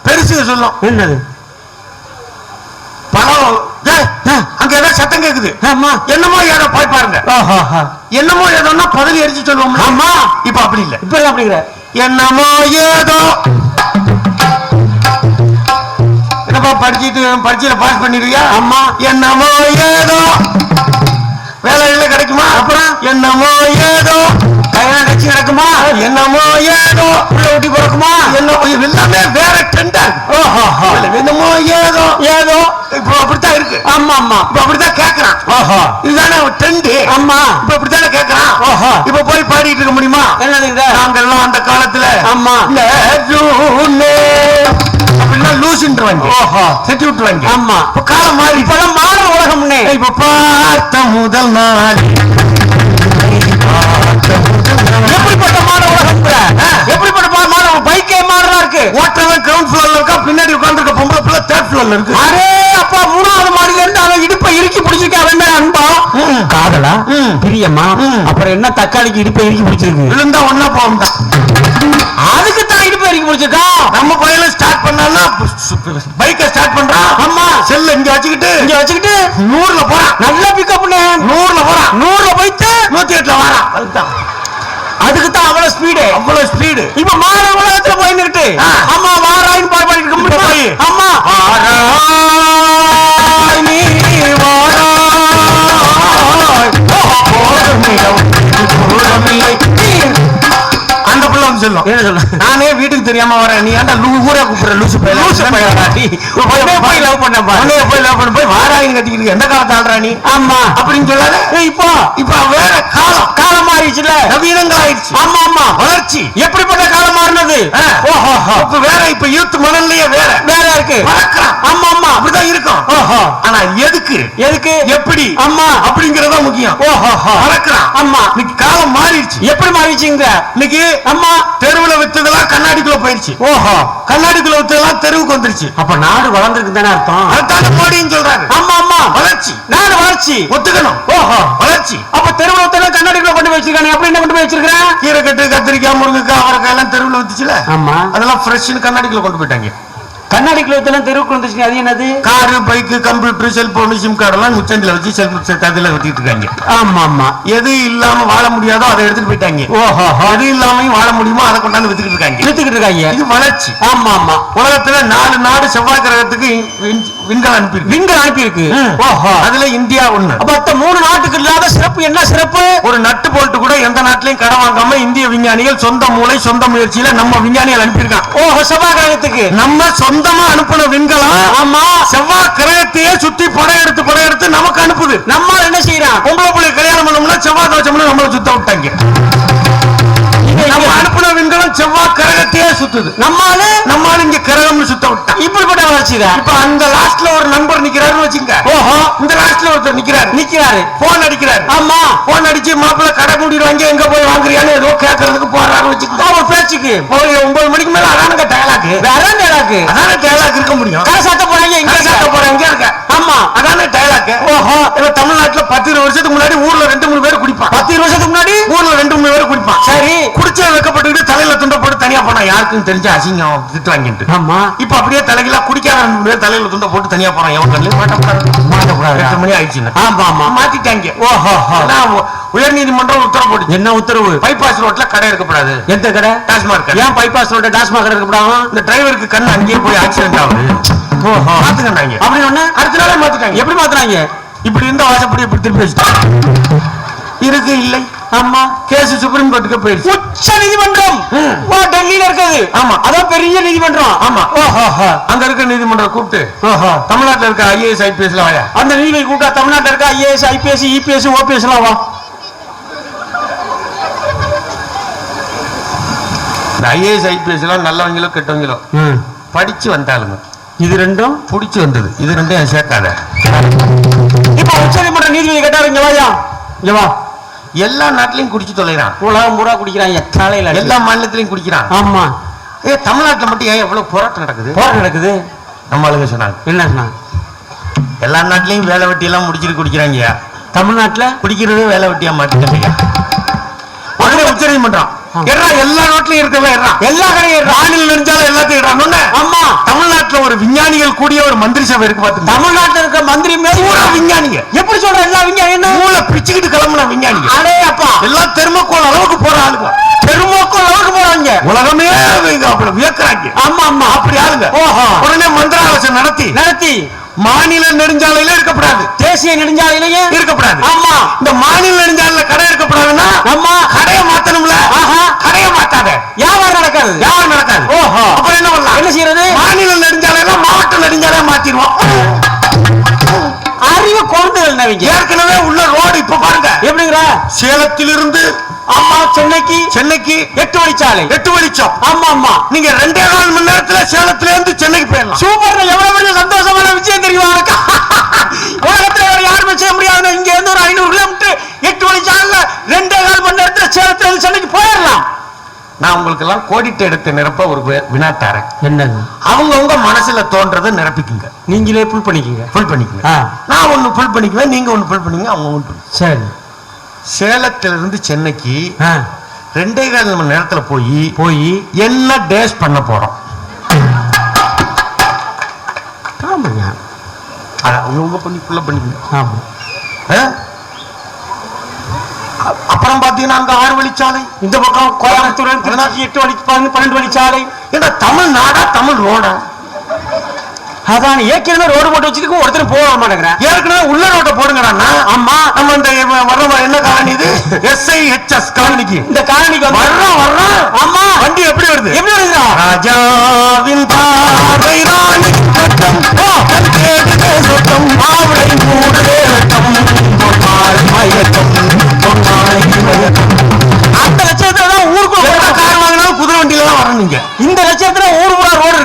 பெருசு சொல்லும். என்னது பணம் அங்க ஏதாவது சத்தம் கேக்குது. ஆமா என்னமோ ஏதோ போய் பாருங்க. என்னமோ ஏதோன்னா பதவி அடிச்சு சொல்லுவோம். ஆமா இப்ப அப்படி இல்ல. இப்ப அப்படிங்கிற என்னமோ ஏதோ என்னப்பா பரீட்சையில பாஸ் பண்ணிருக்கியா? ஆமா என்னமோ ஏதோ வேலையில கிடைக்குமா? அப்புறம் என்னமோ ஏதோ கல்யாணம் கட்சி நடக்குமா? என்னமோ ஏதோ ஊட்டி பிறக்குமா? எல்லாமே வேற ட்ரெண்டா இருக்கு. என்னமோ ஏதோ ஏதோ இப்போ அப்படித்தான் இருக்கு. ஆமா ஆமா இப்ப அப்படித்தான் கேட்கறான். இதுதானே ட்ரெண்ட். ஆமா இப்ப அப்படித்தானே கேட்கறான். இப்ப போய் பாடிட்டு இருக்க முடியுமா? என்னது நாங்கெல்லாம் அந்த காலத்துல ஆமா அப்படின்னா லூசுன்றவாங்க. செட்டி விட்டுருவாங்க. ஆமா இப்ப காலம் மாறி இப்பெல்லாம் மாற உலகம். இப்ப பார்த்த முதல் நாள் எப்படிப்பட்ட மாட உலகம்? எப்படிப்பட்ட மாட பைக்கே மாடலா இருக்கு. ஓட்டுறவன் கிரவுண்ட் ஃப்ளோர்ல இருக்கா, பின்னாடி உட்கார்ந்துருக்க பொம்பளை பிள்ளை தேர்ட் ஃப்ளோர்ல இருக்கு. அரே அப்பா 3வது மாடியில இருந்து அவன் இடுப்பை இறுக்கி பிடிச்சிருக்க. அவன் மேல அன்பா காதலா பிரியமா அப்புறம் என்ன தக்காளிக்கு இடுப்பை இறுக்கி பிடிச்சிருக்கு. விழுந்தா ஒன்னா போகும் தான். அதுக்கு தான் இடுப்பை இறுக்கி பிடிச்சிருக்கா. நம்ம பையில ஸ்டார்ட் பண்ணா பைக்கை ஸ்டார்ட் பண்றான். ஆமா செல்ல இங்க வச்சுக்கிட்டு 100ல போறான். நல்ல பிக்கப் 100ல போறான். 100ல போயிட்டு 108ல வரான். அதுக்கு தான் அவ்வளவு ஸ்பீடு. இப்ப மாற உலகத்துல போய் நிறுத்து. ஆமா வாராயின்னு பாடிட்டு இருக்க முடியும். ஆமா அந்த பிள்ளை வந்து சொல்லும். என்ன சொல்ல? நானே வீட்டுக்கு தெரியாம வரேன். நீ ஏன்டா ஊரே கூப்பிடுற லூசு பையன் போய் லவ் பண்ண போய் வாராயின்னு கட்டிக்கிட்டு எந்த காலத்து ஆள்றா நீ? ஆமா அப்படின்னு சொல்லாத. இப்ப வேற காலம் மாறிடுச்சுல. நவீனங்கள் ஆயிடுச்சு. ஆமா ஆமா வளர்ச்சி. எப்படிப்பட்ட காலம் மாறினது? இப்ப வேற இப்ப யூத் மனநிலையே வேற இருக்கு. ஆமா ஆமா அப்படிதான் இருக்கும். ஆனா எதுக்கு எப்படி ஆமா அப்படிங்கறத முக்கியம். வளர்க்கிறான். ஆமா இன்னைக்கு காலம் மாறிடுச்சு. எப்படி மாறிடுச்சுங்க? இன்னைக்கு அம்மா தெருவுல வித்ததெல்லாம் கண்ணாடிக்குள்ள போயிருச்சு. கண்ணாடிக்குள்ள வித்ததெல்லாம் தெருவுக்கு வந்துருச்சு. அப்ப நாடு வளர்ந்துருக்கு தானே அர்த்தம். அதுதான் மோடின்னு சொல்றாரு. ஆமா ஆமா வளர்ச்சி. நாடு வளர்ச்சி ஒத்துக்கணும். வளர்ச்சி. அப்ப தெருவுல வித்ததெல்லாம் கண்ணாடிக்குள்ள கொண்டு வச்சிருக்காங்க. எப்படி என்ன கொண்டு போய் வச்சிருக்காங்க? கீரை கட்டு கத்திரிக்காய் முருங்கைக்காய் அவரைக்காய் எல்லாம் தெருவுல வித்துச்சுல. ஆமா அதெல்லாம் ஃப்ரெஷ்னு கண்ணாடிக்குள்ள கொண்டு போயிட்டாங்க. கண்ணாடிக்குள்ள தெருவுக்கு வந்துச்சு. அது என்னது? Car, bike, computer, cellphone, sim card எல்லாம் முச்சந்தில வச்சு செல்போன் அதில் வச்சுட்டு இருக்காங்க. ஆமா ஆமா. எது இல்லாம வாழ முடியாதோ அதை எடுத்துட்டு போயிட்டாங்க. ஓஹோ. எது இல்லாமையும் வாழ முடியுமோ அதை கொண்டாந்து வித்துக்கிட்டு இருக்காங்க. இது வளர்ச்சி. ஆமா ஆமா. உலகத்துல 4 நாடு செவ்வாய் கிரகத்துக்கு விண்கல் அனுப்பியிருக்கு. ஓஹோ. அதுல இந்தியா ஒண்ணு. அப்ப 3 நாட்டுக்கு இல்லாத சிறப்பு என்ன சிறப்பு? ஒரு நட்டு போட்டு கூட எந்த நாட்டிலையும் கடன் வாங்காம இந்திய விஞ்ஞானிகள் சொந்த மூளை சொந்த முயற்சியில நம்ம விஞ்ஞானிகள் அனுப்பியிருக்காங்க. ஓஹோ. செவ்வாய் கிரகத்துக்கு நம்ம சொந்தமா அனுப்பின விண்கலம். ஆமா. செவ்வாய் கிரகத்தையே சுத்தி படையெடுத்து நமக்கு அனுப்புது. நம்ம என்ன செய்யறோம்? பொம்பளை பிள்ளை கல்யாணம் பண்ணோம்னா செவ்வாய் தோச்சோம்னா நம்மள சுத்த விட்டாங்க. நம்ம அனுப்பின விண்கலம் செவ்வாய் கிரகத்தையே சுத்துது. நம்மால இங்க கிரகம் சுத்த விட்டான். இப்படிப்பட்ட வளர்ச்சிதான். இப்ப அந்த லாஸ்ட்ல ஒரு நண்பர் நிக்கிறாருன்னு வச்சுங்க. ஓஹோ. இந்த லாஸ்ட்ல ஒருத்தர் நிக்கிறாரு போன் அடிக்கிறாரு. ஆமா. போன் அடிச்சு மாப்பிள்ள கடை மூடிடுவாங்க, எங்க போய் வாங்குறியான்னு ஏதோ கேட்கறதுக்கு போறாரு வச்சுக்க. அவர் பேச்சுக்கு போய் 9 மணிக்கு மேல அதானுங்க டயலாக். அதான டயலாக் இருக்க முடியும். கடை சாத்த போறாங்க, இங்க சாத்த போறாங்க இருக்க. ஆமா. அதான டயலாக். ஓஹோ. இப்ப தமிழ்நாட்டுல 10 வருஷத்துக்கு முன்னாடி ஊர்ல 2-3 பேர் குடிப்பான். 10 வருஷத்துக்கு முன்னாடி ஊர்ல 2-3 பேர் குடிப்பான். சரி. குடிச்ச வைக்கப்பட்டு தலையில துண்டை போட்டு தனியா போனா யாருக்கும் தெரிஞ்ச அசிங்கம் திட்டு வாங்கிட்டு. ஆமா. இப்ப அப்படியே தலைகளா குடிக்காத 2 பேர் தலையில துண்டை போட்டு தனியா போறான். எவன் கண்ணிலும் மாட்டக்கூடாது. 8 மணி ஆயிடுச்சுன்னு. ஆமா ஆமா. மாத்திட்டாங்க. ஓஹோ. உயர் நீதிமன்றம் உத்தரவு போட்டு. என்ன உத்தரவு? பைபாஸ் ரோட்ல கடை இருக்கப்படாது. எந்த கடை? டாஸ்மாக். ஏன் பைபாஸ் ரோட்ல டாஸ்மாக் கடை இருக்கப்படாது? இந்த டிரைவருக்கு கண்ணு அங்கேயே போய் ஆக்சிடென்ட் ஆகுது. ஓஹோ. மாத்துறாங்க. அப்படி ஒண்ணு அடுத்த நாளே மாத்திட்டாங்க. எப்படி மாத்துறாங்க? இப்படி இருந்த வாசப்படி இப்படி திருப்பி வச்சுட்டாங்க. இருக்கு இல்லை. ஆமா. கேஸ் சுப்ரீம் கோர்ட்டுக்கு போயிடுச்சு. உச்ச நீதிமன்றம் டெல்லியில இருக்குது. ஆமா. அதான் பெரிய நீதிமன்றம். ஆமா. ஓஹோ. அங்க இருக்க நீதிமன்றம் கூப்பிட்டு ஓஹோ தமிழ்நாட்டுல இருக்க IAS IPS எல்லாம் வாயா. அந்த நீதிபதி கூப்பிட்டா தமிழ்நாட்டுல இருக்க IAS IPS EPS OPS எல்லாம் வா. இந்த IAS IPS எல்லாம் நல்லவங்களோ கெட்டவங்களோ படிச்சு வந்தாலுங்க இது ரெண்டும் புடிச்சு வந்தது. இது ரெண்டும் சேர்க்காத. இப்ப உச்ச நீதிமன்ற நீதிபதி கேட்டாரு, இங்க வாயா, இங்க வா. எல்லா நாட்டிலையும் குடிச்சு தொலைறான். உலகம் பூரா குடிக்கிறான். காலையில எல்லா மாநிலத்திலையும் குடிக்கிறான். ஆமா. தமிழ்நாட்டுல மட்டும் ஏன் எவ்வளவு போராட்டம் நடக்குது? நம்ம ஆளுங்க சொன்னாங்க. என்ன சொன்னாங்க? எல்லா நாட்டிலையும் வேலை வெட்டி எல்லாம் முடிச்சிட்டு குடிக்கிறாங்க. தமிழ்நாட்டுல குடிக்கிறதே வேலை வெட்டியா மாத்திட்டாங்க. உடனே உச்ச நீதிமன்றம் எல்லா நாட்டிலையும் இருக்கவே எல்லா கடையும் மாநில நெடுஞ்சாலும் எல்லாத்தையும். ஆமா. தமிழ்நாட்டுல ஒரு விஞ்ஞானிகள் கூடிய ஒரு மந்திரி சபை இருக்கு. பார்த்து தமிழ்நாட்டுல இருக்க மந்திரி விஞ்ஞானிங்க. எப்படி சொல்ற? எல்லா விஞ்ஞானி மூளை பிச்சுக்கிட்டு கிளம்புன விஞ்ஞானிங்க. அடே அப்பா. எல்லாம் தெர்மோகோல் அளவுக்கு போற ஆளுங்க. தெர்மோகோல் அளவுக்கு போறாங்க. உலகமே வியக்கிறாங்க. ஆமா ஆமா. அப்படி ஆளுங்க. உடனே மந்திர ஆலோசனை நடத்தி மாநில நெடுஞ்சாலையில இருக்கப்படாது, தேசிய நெடுஞ்சாலையிலேயே இருக்கப்படாது. ஆமா. இந்த மாநில நெடுஞ்சாலையில கடை இருக்கப்படாதுன்னா நம்ம கடையை மாத்தணும்ல. கடையை மாத்தாத வியாபாரம் நடக்காது. ஓஹோ. அப்புறம் என்ன பண்ணலாம்? என்ன செய்யறது? மாநில நெடுஞ்சாலையில மாவட்ட நெடுஞ்சாலையா மாத்திடுவோம். அறிவு குழந்தைகள் ஏற்கனவே உள்ள ரோடு இப்ப பாருங்க எப்படிங்கிற. சேலத்திலிருந்து ஆமா சென்னைக்கு 8 வழிச்சாலை. 8 வழிச்சோம். ஆமா ஆமா. நீங்க 2.25 மணி நேரத்துல சேலத்துல இருந்து சென்னைக்கு போயிடலாம். சூப்பர். எவ்வளவு பெரிய சந்தோஷமான விஷயம் தெரியுமா? உலகத்துல வேற யாருமே செய்ய முடியாது. இங்க இருந்து ஒரு 500 கிலோமீட்டர் 8 வழிச்சாலைல 2.25 மணி நேரத்துல சேலத்துல இருந்து சென்னைக்கு போயிடலாம். நான் உங்களுக்கு எல்லாம் கோடிட்டு எடுத்து நிரப்ப ஒரு வினா தரேன். என்னது? அவங்க மனசுல தோன்றதை நிரப்பிக்குங்க. நீங்களே புல் பண்ணிக்கங்க. நான் ஒண்ணு புல் பண்ணிக்குவேன், நீங்க ஒண்ணு புல் பண்ணீங்க, அவங்க ஒன்று. சரி. சேலத்திலிருந்து சென்னைக்கு 2.25 மணி நேரத்துல போய் என்ன டேஷ் பண்ண போறோம்? ஆமாங்க. உங்க பண்ணிக்கங்க. ஆமா. அப்புறம் பாத்தீங்கன்னா அங்க 6 வழிச்சாலை. இந்த பக்கம் கோயம்புத்தூர் 8 வழி 12 வழிச்சாலை. ஏன்னா தமிழ்நாடா தமிழ் ரோடா? அதான் ஏற்கனவே ரோடு போட்டு வச்சிருக்கோம். ஒருத்தர் போக மாட்டேங்கிறேன். ஏற்கனவே உள்ள ரோட்டை போடுங்கடா. ஆமா. நம்ம இந்த என்ன காலனி இது? SIHS காலனிக்கு. இந்த காலனிக்கு வர்றோம். ஆமா. வண்டி எப்படி வருது? ராஜாவின் பார்வை ராணி சட்டம் சொட்டம் ஆவரை மூடவே ரட்டம் அந்த லட்சத்துல தான் ஊருக்கு கார் வாங்கினாலும் குதிரை வண்டியில தான் வரணும். நீங்க இந்த லட்சத்துல ஊர் புறா ரோடு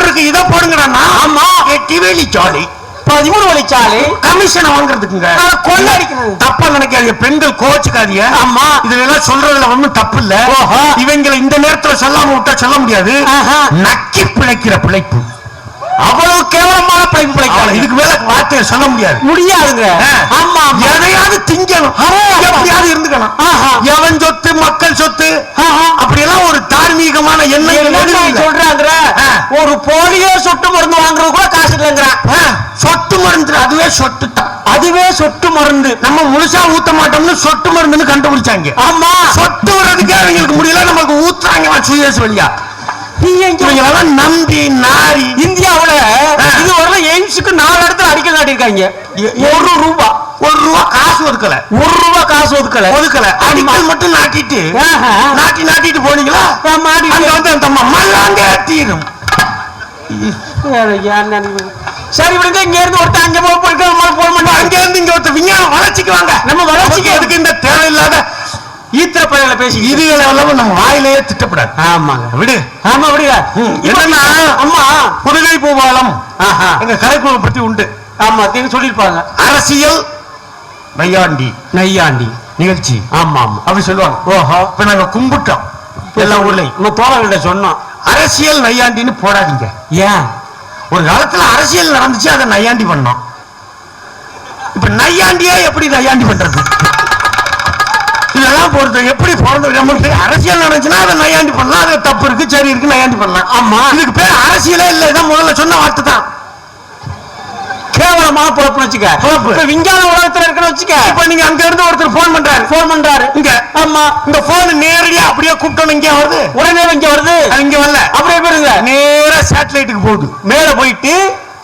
இருக்கு. இதை போடுங்கடா. ஆமா. 8 வழிச்சாலை 13 வழிச்சாலை கமிஷன் வாங்குறதுக்குங்க. கொள்ளடிக்கிறது. தப்பா நினைக்காதீங்க, பெண்கள் கோச்சுக்காதீங்க. ஆமா. இதுல எல்லாம் சொல்றதுல ஒண்ணும் தப்பு இல்ல. இவங்களை இந்த நேரத்துல சொல்லாம விட்டா சொல்ல முடியாது. நக்கி பிழைக்கிற பிழைப்பு. அவ்வளவு கேவலமான பைப்பு பிழைக்காது. இதுக்கு மேல வார்த்தையை சொல்ல முடியாதுங்க. ஆமா, எதையாவது திங்கணும், எப்படியாவது இருந்துக்கணும். எவன் சொத்து மக்கள் சொத்து அப்படியெல்லாம் ஒரு தார்மீகமான எண்ணம் சொல்றாங்க. ஒரு போலியோ சொட்டு மருந்து வாங்குறது கூட காசு இல்லைங்கிறான். சொட்டு மருந்து அதுவே சொட்டு மருந்து. நம்ம முழுசா ஊத்த மாட்டோம்னு சொட்டு மருந்துன்னு கண்டுபிடிச்சாங்க. ஆமா, சொட்டு வர்றதுக்கே அவங்களுக்கு முடியல, நமக்கு ஊத்துறாங்க சுயஸ் வழியா. நம்பி நாரி இந்தியாவுல இது வரல எய்ம்ஸுக்கு 4 இடத்துல அடிக்கல் நாட்டிருக்காங்க. ஒரு ரூபா காசு ஒதுக்கல. அடிக்கல் மட்டும் நாட்டிட்டு போனீங்களா? தீரும். சரி விடுங்க, இங்க இருந்து ஒருத்தர் அங்க போக அங்க இருந்து இங்க ஒருத்தர் விஞ்ஞானம் வளர்ச்சிக்கு வாங்க. நம்ம வளர்ச்சிக்கு எதுக்கு இந்த தேவையில்லாத ஈத்திர பயில பேசி இதுகளை நம்ம வாயிலேயே திட்டப்படாது. ஆமாங்க, விடு. ஆமா, விடுங்க. என்னன்னா அம்மா புதுகை பூபாலம் எங்க கலைக்குழு பத்தி உண்டு. ஆமா, சொல்லிருப்பாங்க. அரசியல் நையாண்டி நிகழ்ச்சி. ஆமா ஆமா, அப்படி சொல்லுவாங்க. ஓஹோ, இப்ப நாங்க கும்பிட்டோம் எல்லா ஊர்லயும். நம்ம தோழர்கிட்ட சொன்னோம், அரசியல் நையாண்டின்னு போடாதீங்க. ஏன்? ஒரு காலத்துல அரசியல் நடந்துச்சு, அதை நையாண்டி பண்ணோம். இப்ப நையாண்டியா எப்படி நையாண்டி பண்றது? இதெல்லாம் பொறுத்த எப்படி பிறந்த நமக்கு அரசியல் நடந்துச்சுன்னா அதை நையாண்டி பண்ணலாம். அது தப்பு இருக்கு, சரி இருக்கு, நையாண்டி பண்ணலாம். ஆமா, இதுக்கு பேர் அரசியலே இல்ல. இதான் முதல்ல சொன்ன வார்த்தை தான். கேவலமான பொழப்பு வச்சுக்க. இப்ப விஞ்ஞான உலகத்துல இருக்கிற வச்சுக்க. இப்ப நீங்க அங்க இருந்து ஒருத்தர் போன் பண்றாரு இங்க. ஆமா, இந்த போன் நேரடியா அப்படியே கூப்பிட்டோம் இங்க வருது, உடனே இங்க வருது. இங்க வரல, அப்படியே போயிருங்க, நேரா சேட்டலைட்டுக்கு போகுது. மேல போயிட்டு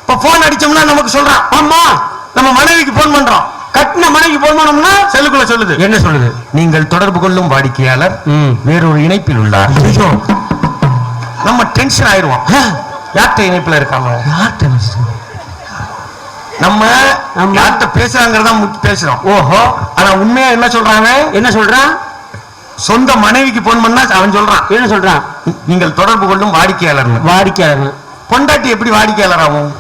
இப்ப போன் அடிச்சோம்னா நமக்கு சொல்றான். ஆமா, நம்ம மனைவிக்கு போன் பண்றோம். கட்டின மனைவிக்கு போன் பண்ணோம்னா செல்லுக்குள்ள சொல்லுது. என்ன சொல்லுது? நீங்கள் தொடர்பு கொள்ளும் வாடிக்கையாளர் வேறொரு இணைப்பில் உள்ளார். நம்ம டென்ஷன் ஆயிடுவோம். யார்கிட்ட இணைப்புல இருக்காங்க? நம்ம யார்கிட்ட பேசுறாங்கிறதா பேசுறோம். ஓஹோ, ஆனா உண்மையா என்ன சொல்றான்? சொந்த மனைவிக்கு போன் பண்ணா அவன் சொல்றான். என்ன சொல்றான்? நீங்கள் தொடர்பு கொள்ளும் வாடிக்கையாளர். பொண்டாட்டி எப்படி வாடிக்கையாளர் ஆகும்?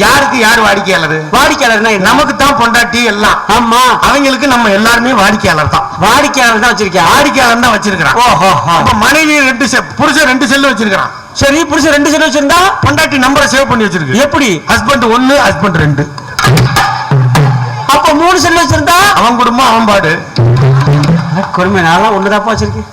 யாருக்கு யார் வாடிக்கையாளர்? வாடிக்கையாளர்னா நமக்கு தான் பொண்டாட்டி எல்லாம். ஆமா, அவங்களுக்கு நம்ம எல்லாருமே வாடிக்கையாளர் தான் வச்சிருக்கான். ஓஹோ, அப்ப மனைவி புருஷன் 2 செல்லு வச்சிருக்கான். சரி, புருஷன் 2 செல்லு வச்சிருந்தா பொண்டாட்டி நம்பரை சேவ் பண்ணி வச்சிருக்கு. எப்படி? Husband 1, husband 2. அப்ப 3 செல்லு வச்சிருந்தா அவன் குடும்பம் அவன் பாடு. கொடுமை, நான்லாம் 1 தாப்பா வச்சிருக்கேன்.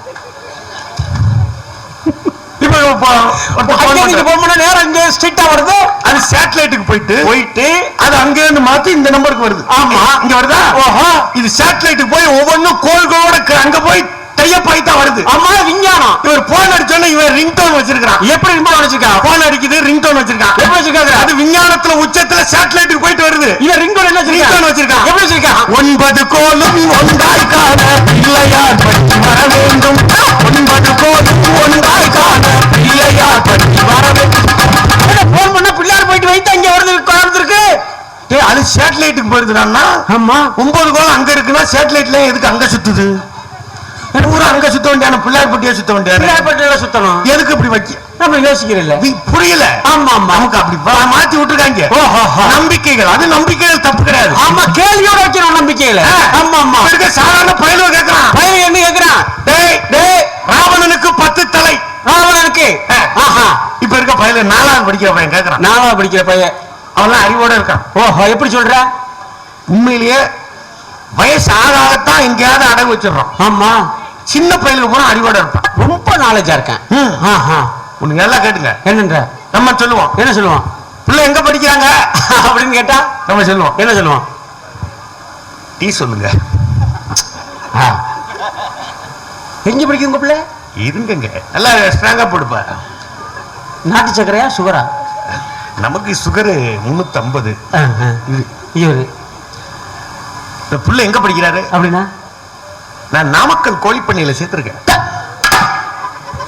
அது சேட்டலைட்டுக்கு போயிட்டு அது அங்க இருந்து மாத்தி இந்த நம்பருக்கு வருது. ஆமா, இங்க வருதா? ஓஹோ, இது சேட்டலைட்டுக்கு போய் ஒவ்வொன்னும் கோள்களோட அங்க போய் டைப் ஆகி தான் வருது. ஆமா, விஞ்ஞானம். இவர் போன் அடிச்சோன்னா இவன் ரிங்டோன் வச்சிருக்கான். எப்படி வச்சிருக்கான்? போன் அடிக்குது, ரிங்டோன் வச்சிருக்கான். எப்படி வச்சிருக்காங்க? அது விஞ்ஞானத்துல உச்சத்துல சேட்டலைட்டுக்கு போயிட்டு வருது. இவன் ரிங்டோன் என்ன வச்சிருக்கான்? எப்படி வச்சிருக்கான்? 9 கோலும் ஒன்றாய் காண பிள்ளையார் பற்றி வர வேண்டும். 9 கோலும் ஒன்றாய் காண பிள்ளையார் பற்றி வர வேண்டும். போன் பண்ண பிள்ளையார் போயிட்டு வைத்து அங்க வருது. அது சேட்டலைட்டுக்கு போயிருதுன்னா. ஆமா, 9 கோலம் அங்க இருக்குன்னா சேட்டலைட்ல எதுக்கு அங்க சுத்துது? அங்க சுத்த வேண்டியான பிள்ளையார் பட்டியா சுத்த வேண்டிய சுத்தணும். எதுக்கு இப்படி வைக்க நம்ம யோசிக்கிறீங்க? புரியல. ஆமா ஆமா, நமக்கு அப்படி மாத்தி விட்டுருக்காங்க. நம்பிக்கைகள், அது நம்பிக்கைகள் தப்பு கிடையாது. ஆமா, கேள்வியோட வைக்கணும் நம்பிக்கையில. ஆமா ஆமா, இருக்க சாதாரண பயில கேட்கறான். பயில என்ன கேட்கறான்? ராவணனுக்கு 10 தலை. ராவணனுக்கு இப்ப இருக்க பயில 4வது படிக்கிற பையன் கேட்கறான். 4வது படிக்கிற பையன் அவன் அறிவோட இருக்கான். ஓஹோ, எப்படி சொல்ற? உண்மையிலேயே வயசு ஆகாதான் எங்கேயாவது அடகு வச்சிடறோம். ஆமா, சின்ன பையனுக்கு போனா அறிவோட இருப்பான். ரொம்ப நாலேஜா இருக்கேன். உனக்கு நல்லா கேட்டுங்க. என்னன்ற நம்ம சொல்லுவோம். என்ன சொல்லுவோம்? பிள்ளை எங்க படிக்கிறாங்க அப்படின்னு கேட்டா நம்ம சொல்லுவோம். என்ன சொல்லுவோம்? டீ சொல்லுங்க. எங்க படிக்குங்க பிள்ளை? இருங்க, நல்லா ஸ்ட்ராங்கா போடுப்பா. நாட்டு சக்கரையா சுகரா? நமக்கு சுகரு 350. இவரு பிள்ளை எங்க படிக்கிறாரு அப்படின்னா நான் நாமக்கல் கோழிப்பண்ணையில சேர்த்திருக்கேன்.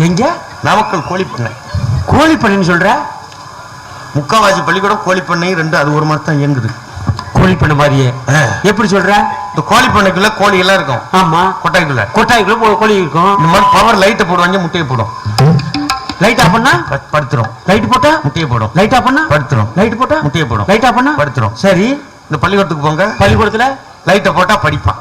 எங்க? நாமக்கல் கோழிப்பண்ணை. கோழிப்பண்ணைன்னு சொல்ற? முக்காவாசி பள்ளிக்கூடம் கோழிப்பண்ணை 2 அது 1 மாசம் தான் இயங்குது. கோழிப்பண்ணை மாதிரியே. எப்படி சொல்ற? இந்த கோழிப்பண்ணைக்குள்ள கோழி எல்லாம் இருக்கும். ஆமா, கொட்டாய்க்குள்ள கோழி இருக்கும். இந்த மாதிரி பவர் லைட்டை போடுவாங்க, முட்டையை போடும். லைட் ஆஃப் பண்ணா படுத்துரும். லைட் போட்டா முட்டையை போடும். லைட் ஆஃப் பண்ணா படுத்துரும். லைட் போட்டா முட்டையை போடும். லைட் ஆஃப் பண்ணா படுத்துரும். சரி, இந்த பள்ளிக்கூடத்துக்கு போங்க. பள்ளிக்கூடத்துல லைட்டை போட்டா படிப்பான்.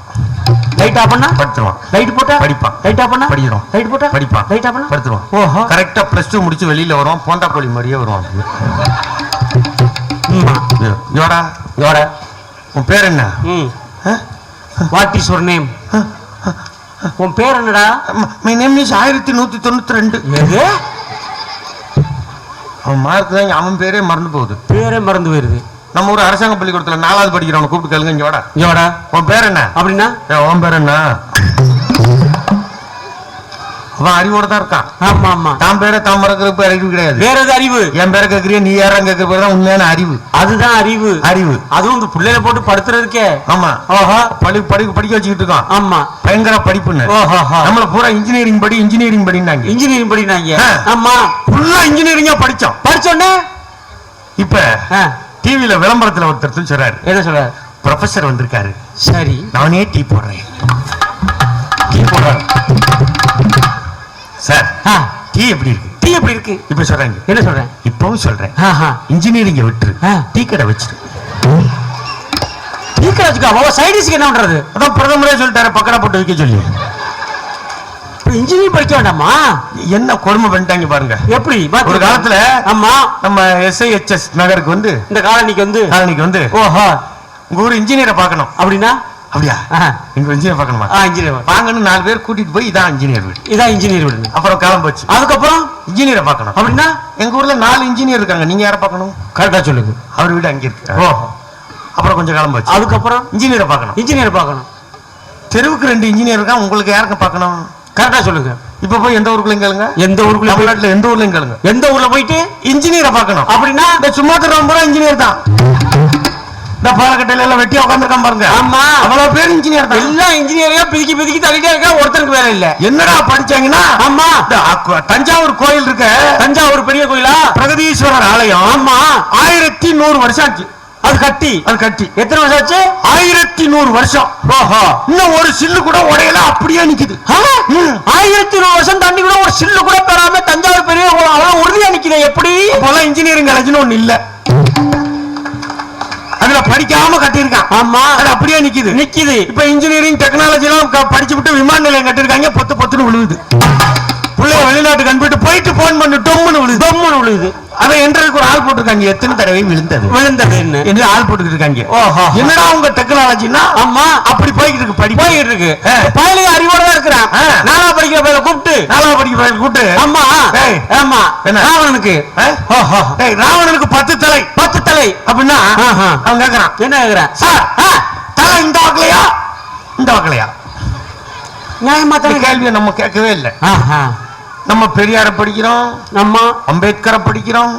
லைட் ஆஃப் பண்ணா படுத்துருவான். லைட் போட்டா படிப்பான். லைட் ஆஃப் பண்ணா படிக்கிறோம். லைட் போட்டா படிப்பான். லைட் ஆஃப் பண்ணா படுத்துருவான். ஓஹோ கரெக்டா +2 முடிச்சு வெளியில வருவான். போண்டா கோழி மாதிரியே வருவான். யோடா யோட உன் பேர் என்ன? What is your name? உன் பேர் என்னடா? My name is 1192. எது? அவன் மார்க் தான் அவன் பேரே மறந்து போகுது. பேரே மறந்து போயிருது. நம்ம ஊர் அரசாங்க பள்ளிக்கூடத்துல 4வது படிக்கிறவனை கூப்பிட்டு கேளுங்க. இங்க வாடா. யோடா உன் பேர் என்ன? அப்படின்னா உன் பேர் என்ன? அவன் அறிவோட தான் இருக்கான். ஆமா ஆமா. தான் பேரை தான் மறக்கிறதுக்கு அறிவு கிடையாது. வேற எது அறிவு? என் பேரை கேட்கறிய நீ யாரும் கேட்கற பேர் தான் உண்மையான அறிவு. அதுதான் அறிவு. அறிவு அதுவும் இந்த பிள்ளைல போட்டு படுத்துறதுக்கே. ஆமா. ஓஹோ படிக்க வச்சுக்கிட்டு இருக்கான். ஆமா பயங்கர படிப்புன்னு. ஓஹோ நம்மள பூரா இன்ஜினியரிங் படினாங்க. இன்ஜினியரிங் படினாங்க. ஆமா ஃபுல்லா இன்ஜினியரிங்கா படிச்சோம். படிச்சோன்னே இப்ப டிவில விளம்பரத்துல ஒருத்தர் சொல்றாரு. என்ன சொல்ற? ப்ரொஃபசர் வந்திருக்காரு. சரி நானே டீ போடுறேன். டீ போடுறாரு சார். டீ எப்படி இருக்கு? டீ எப்படி இருக்கு? இப்ப சொல்றாங்க. என்ன சொல்றேன்? இப்பவும் சொல்றேன். இன்ஜினியரிங்க விட்டுரு, டீ கடை வச்சிரு. டீ கடை வச்சுக்கோ. அவ சைடிஸ்க்கு என்ன பண்றது? அதான் பிரதமரே சொல்லிட்டாரு பக்கடா போட்டு வைக்க சொல்லி. இன்ஜினியரிங் படிக்க வேண்டாமா? என்ன கொடுமை பண்ணிட்டாங்க பாருங்க. எப்படி ஒரு காலத்துல ஆமா நம்ம SIHS நகருக்கு வந்து இந்த காலனிக்கு வந்து ஓஹோ உங்க ஊர் இன்ஜினியரை பார்க்கணும் அப்படின்னா அப்படியா? எங்க இன்ஜினியர் பார்க்கணுமா? இன்ஜினியர் வாங்கன்னு 4 பேர் கூட்டிட்டு போய் இதான் இன்ஜினியர் வீடு. இதான் இன்ஜினியர் வீடு. அப்புறம் காலம் போச்சு. அதுக்கப்புறம் இன்ஜினியரை பார்க்கணும் அப்படின்னா எங்க ஊர்ல 4 இன்ஜினியர் இருக்காங்க. நீங்க யாரை பார்க்கணும்? கரெக்டா சொல்லுங்க. அவர் வீடு அங்கே இருக்கு. ஓஹோ. அப்புறம் கொஞ்சம் காலம் போச்சு. அதுக்கப்புறம் இன்ஜினியரை பார்க்கணும். தெருவுக்கு 2 இன்ஜினியர் இருக்கான். உங்களுக்கு யாருக்கு பார்க்கணும்? கரெக்டா சொல்லுங்க. இப்ப போய் எந்த ஊருக்குள்ள கேளுங்க. எந்த ஊருக்குள்ள? தமிழ்நாட்டுல எந்த ஊர்லயும் கேளுங்க. எந்த ஊர்ல போயிட்டு இன்ஜினியரை பார்க்கணும் அப்படின்னா இந்த சும்மா தர இன்ஜினியர் தான். இந்த பாலக்கட்டையில எல்லாம் வெட்டி உட்காந்துருக்கான் பாருங்க. ஆமா அவ்வளவு பேர் இன்ஜினியர் தான். எல்லாம் இன்ஜினியரா பிதிக்கி தள்ளிட்டே இருக்கா. ஒருத்தருக்கு வேலை இல்ல. என்னடா படிச்சாங்கன்னா ஆமா தஞ்சாவூர் கோயில் இருக்க. தஞ்சாவூர் பெரிய கோயிலா? பிரகதீஸ்வரர் ஆலயம். ஆமா 1100 வருஷம் ஆச்சு. அது கட்டி எத்தனை வருஷம் ஆச்சு? 1100 வருஷம். ஓஹோ. இன்னும் ஒரு சில்லு கூட உடையல, அப்படியே நிக்குது. 1100 வருஷம் தண்ணி கூட ஒரு சில்லு கூட பெறாம தஞ்சாவூர் பெரிய அவ்வளவு உறுதியா நிக்குது. எப்படி? அப்போலாம் இன்ஜினியரிங் காலேஜ்னு ஒண்ணு இல்ல. அதுல படிக்காம கட்டியிருக்கான். ஆமா அது அப்படியே நிக்குது. இப்ப இன்ஜினியரிங் டெக்னாலஜி எல்லாம் படிச்சு விட்டு விமான நிலையம் கட்டிருக்காங்க. பொத்துன்னு விழுகுது. பிள்ளைய வெளிநாட்டுக்கு அனுப்பிட்டு போயிட்டு போன் பண்ணி டொம்முன்னு விழுகுது. அதை என்றதுக்கு ஒரு ஆள் போட்டிருக்காங்க. எத்தனை தடவை விழுந்தது என்று ஆள் போட்டுக்கிட்டு இருக்காங்க. ஓஹோ. என்னடா உங்க டெக்னாலஜினா? ஆமா அப்படி போய்கிட்டு இருக்கு. பையனுக்கு அறிவோட தான் இருக்கிறான். 4வது படிக்கிற பையனை கூப்பிட்டு ஆமா ராவணனுக்கு 10 தலை அப்படின்னா அவன் கேட்கறான். என்ன கேட்கறான்? சார் தலை இந்த வாக்கலையா? நியாயமா கேள்வியை நம்ம கேட்கவே இல்லை. நம்ம பெரியார படிக்கிறோம், நம்ம அம்பேத்கரை படிக்கிறோம்,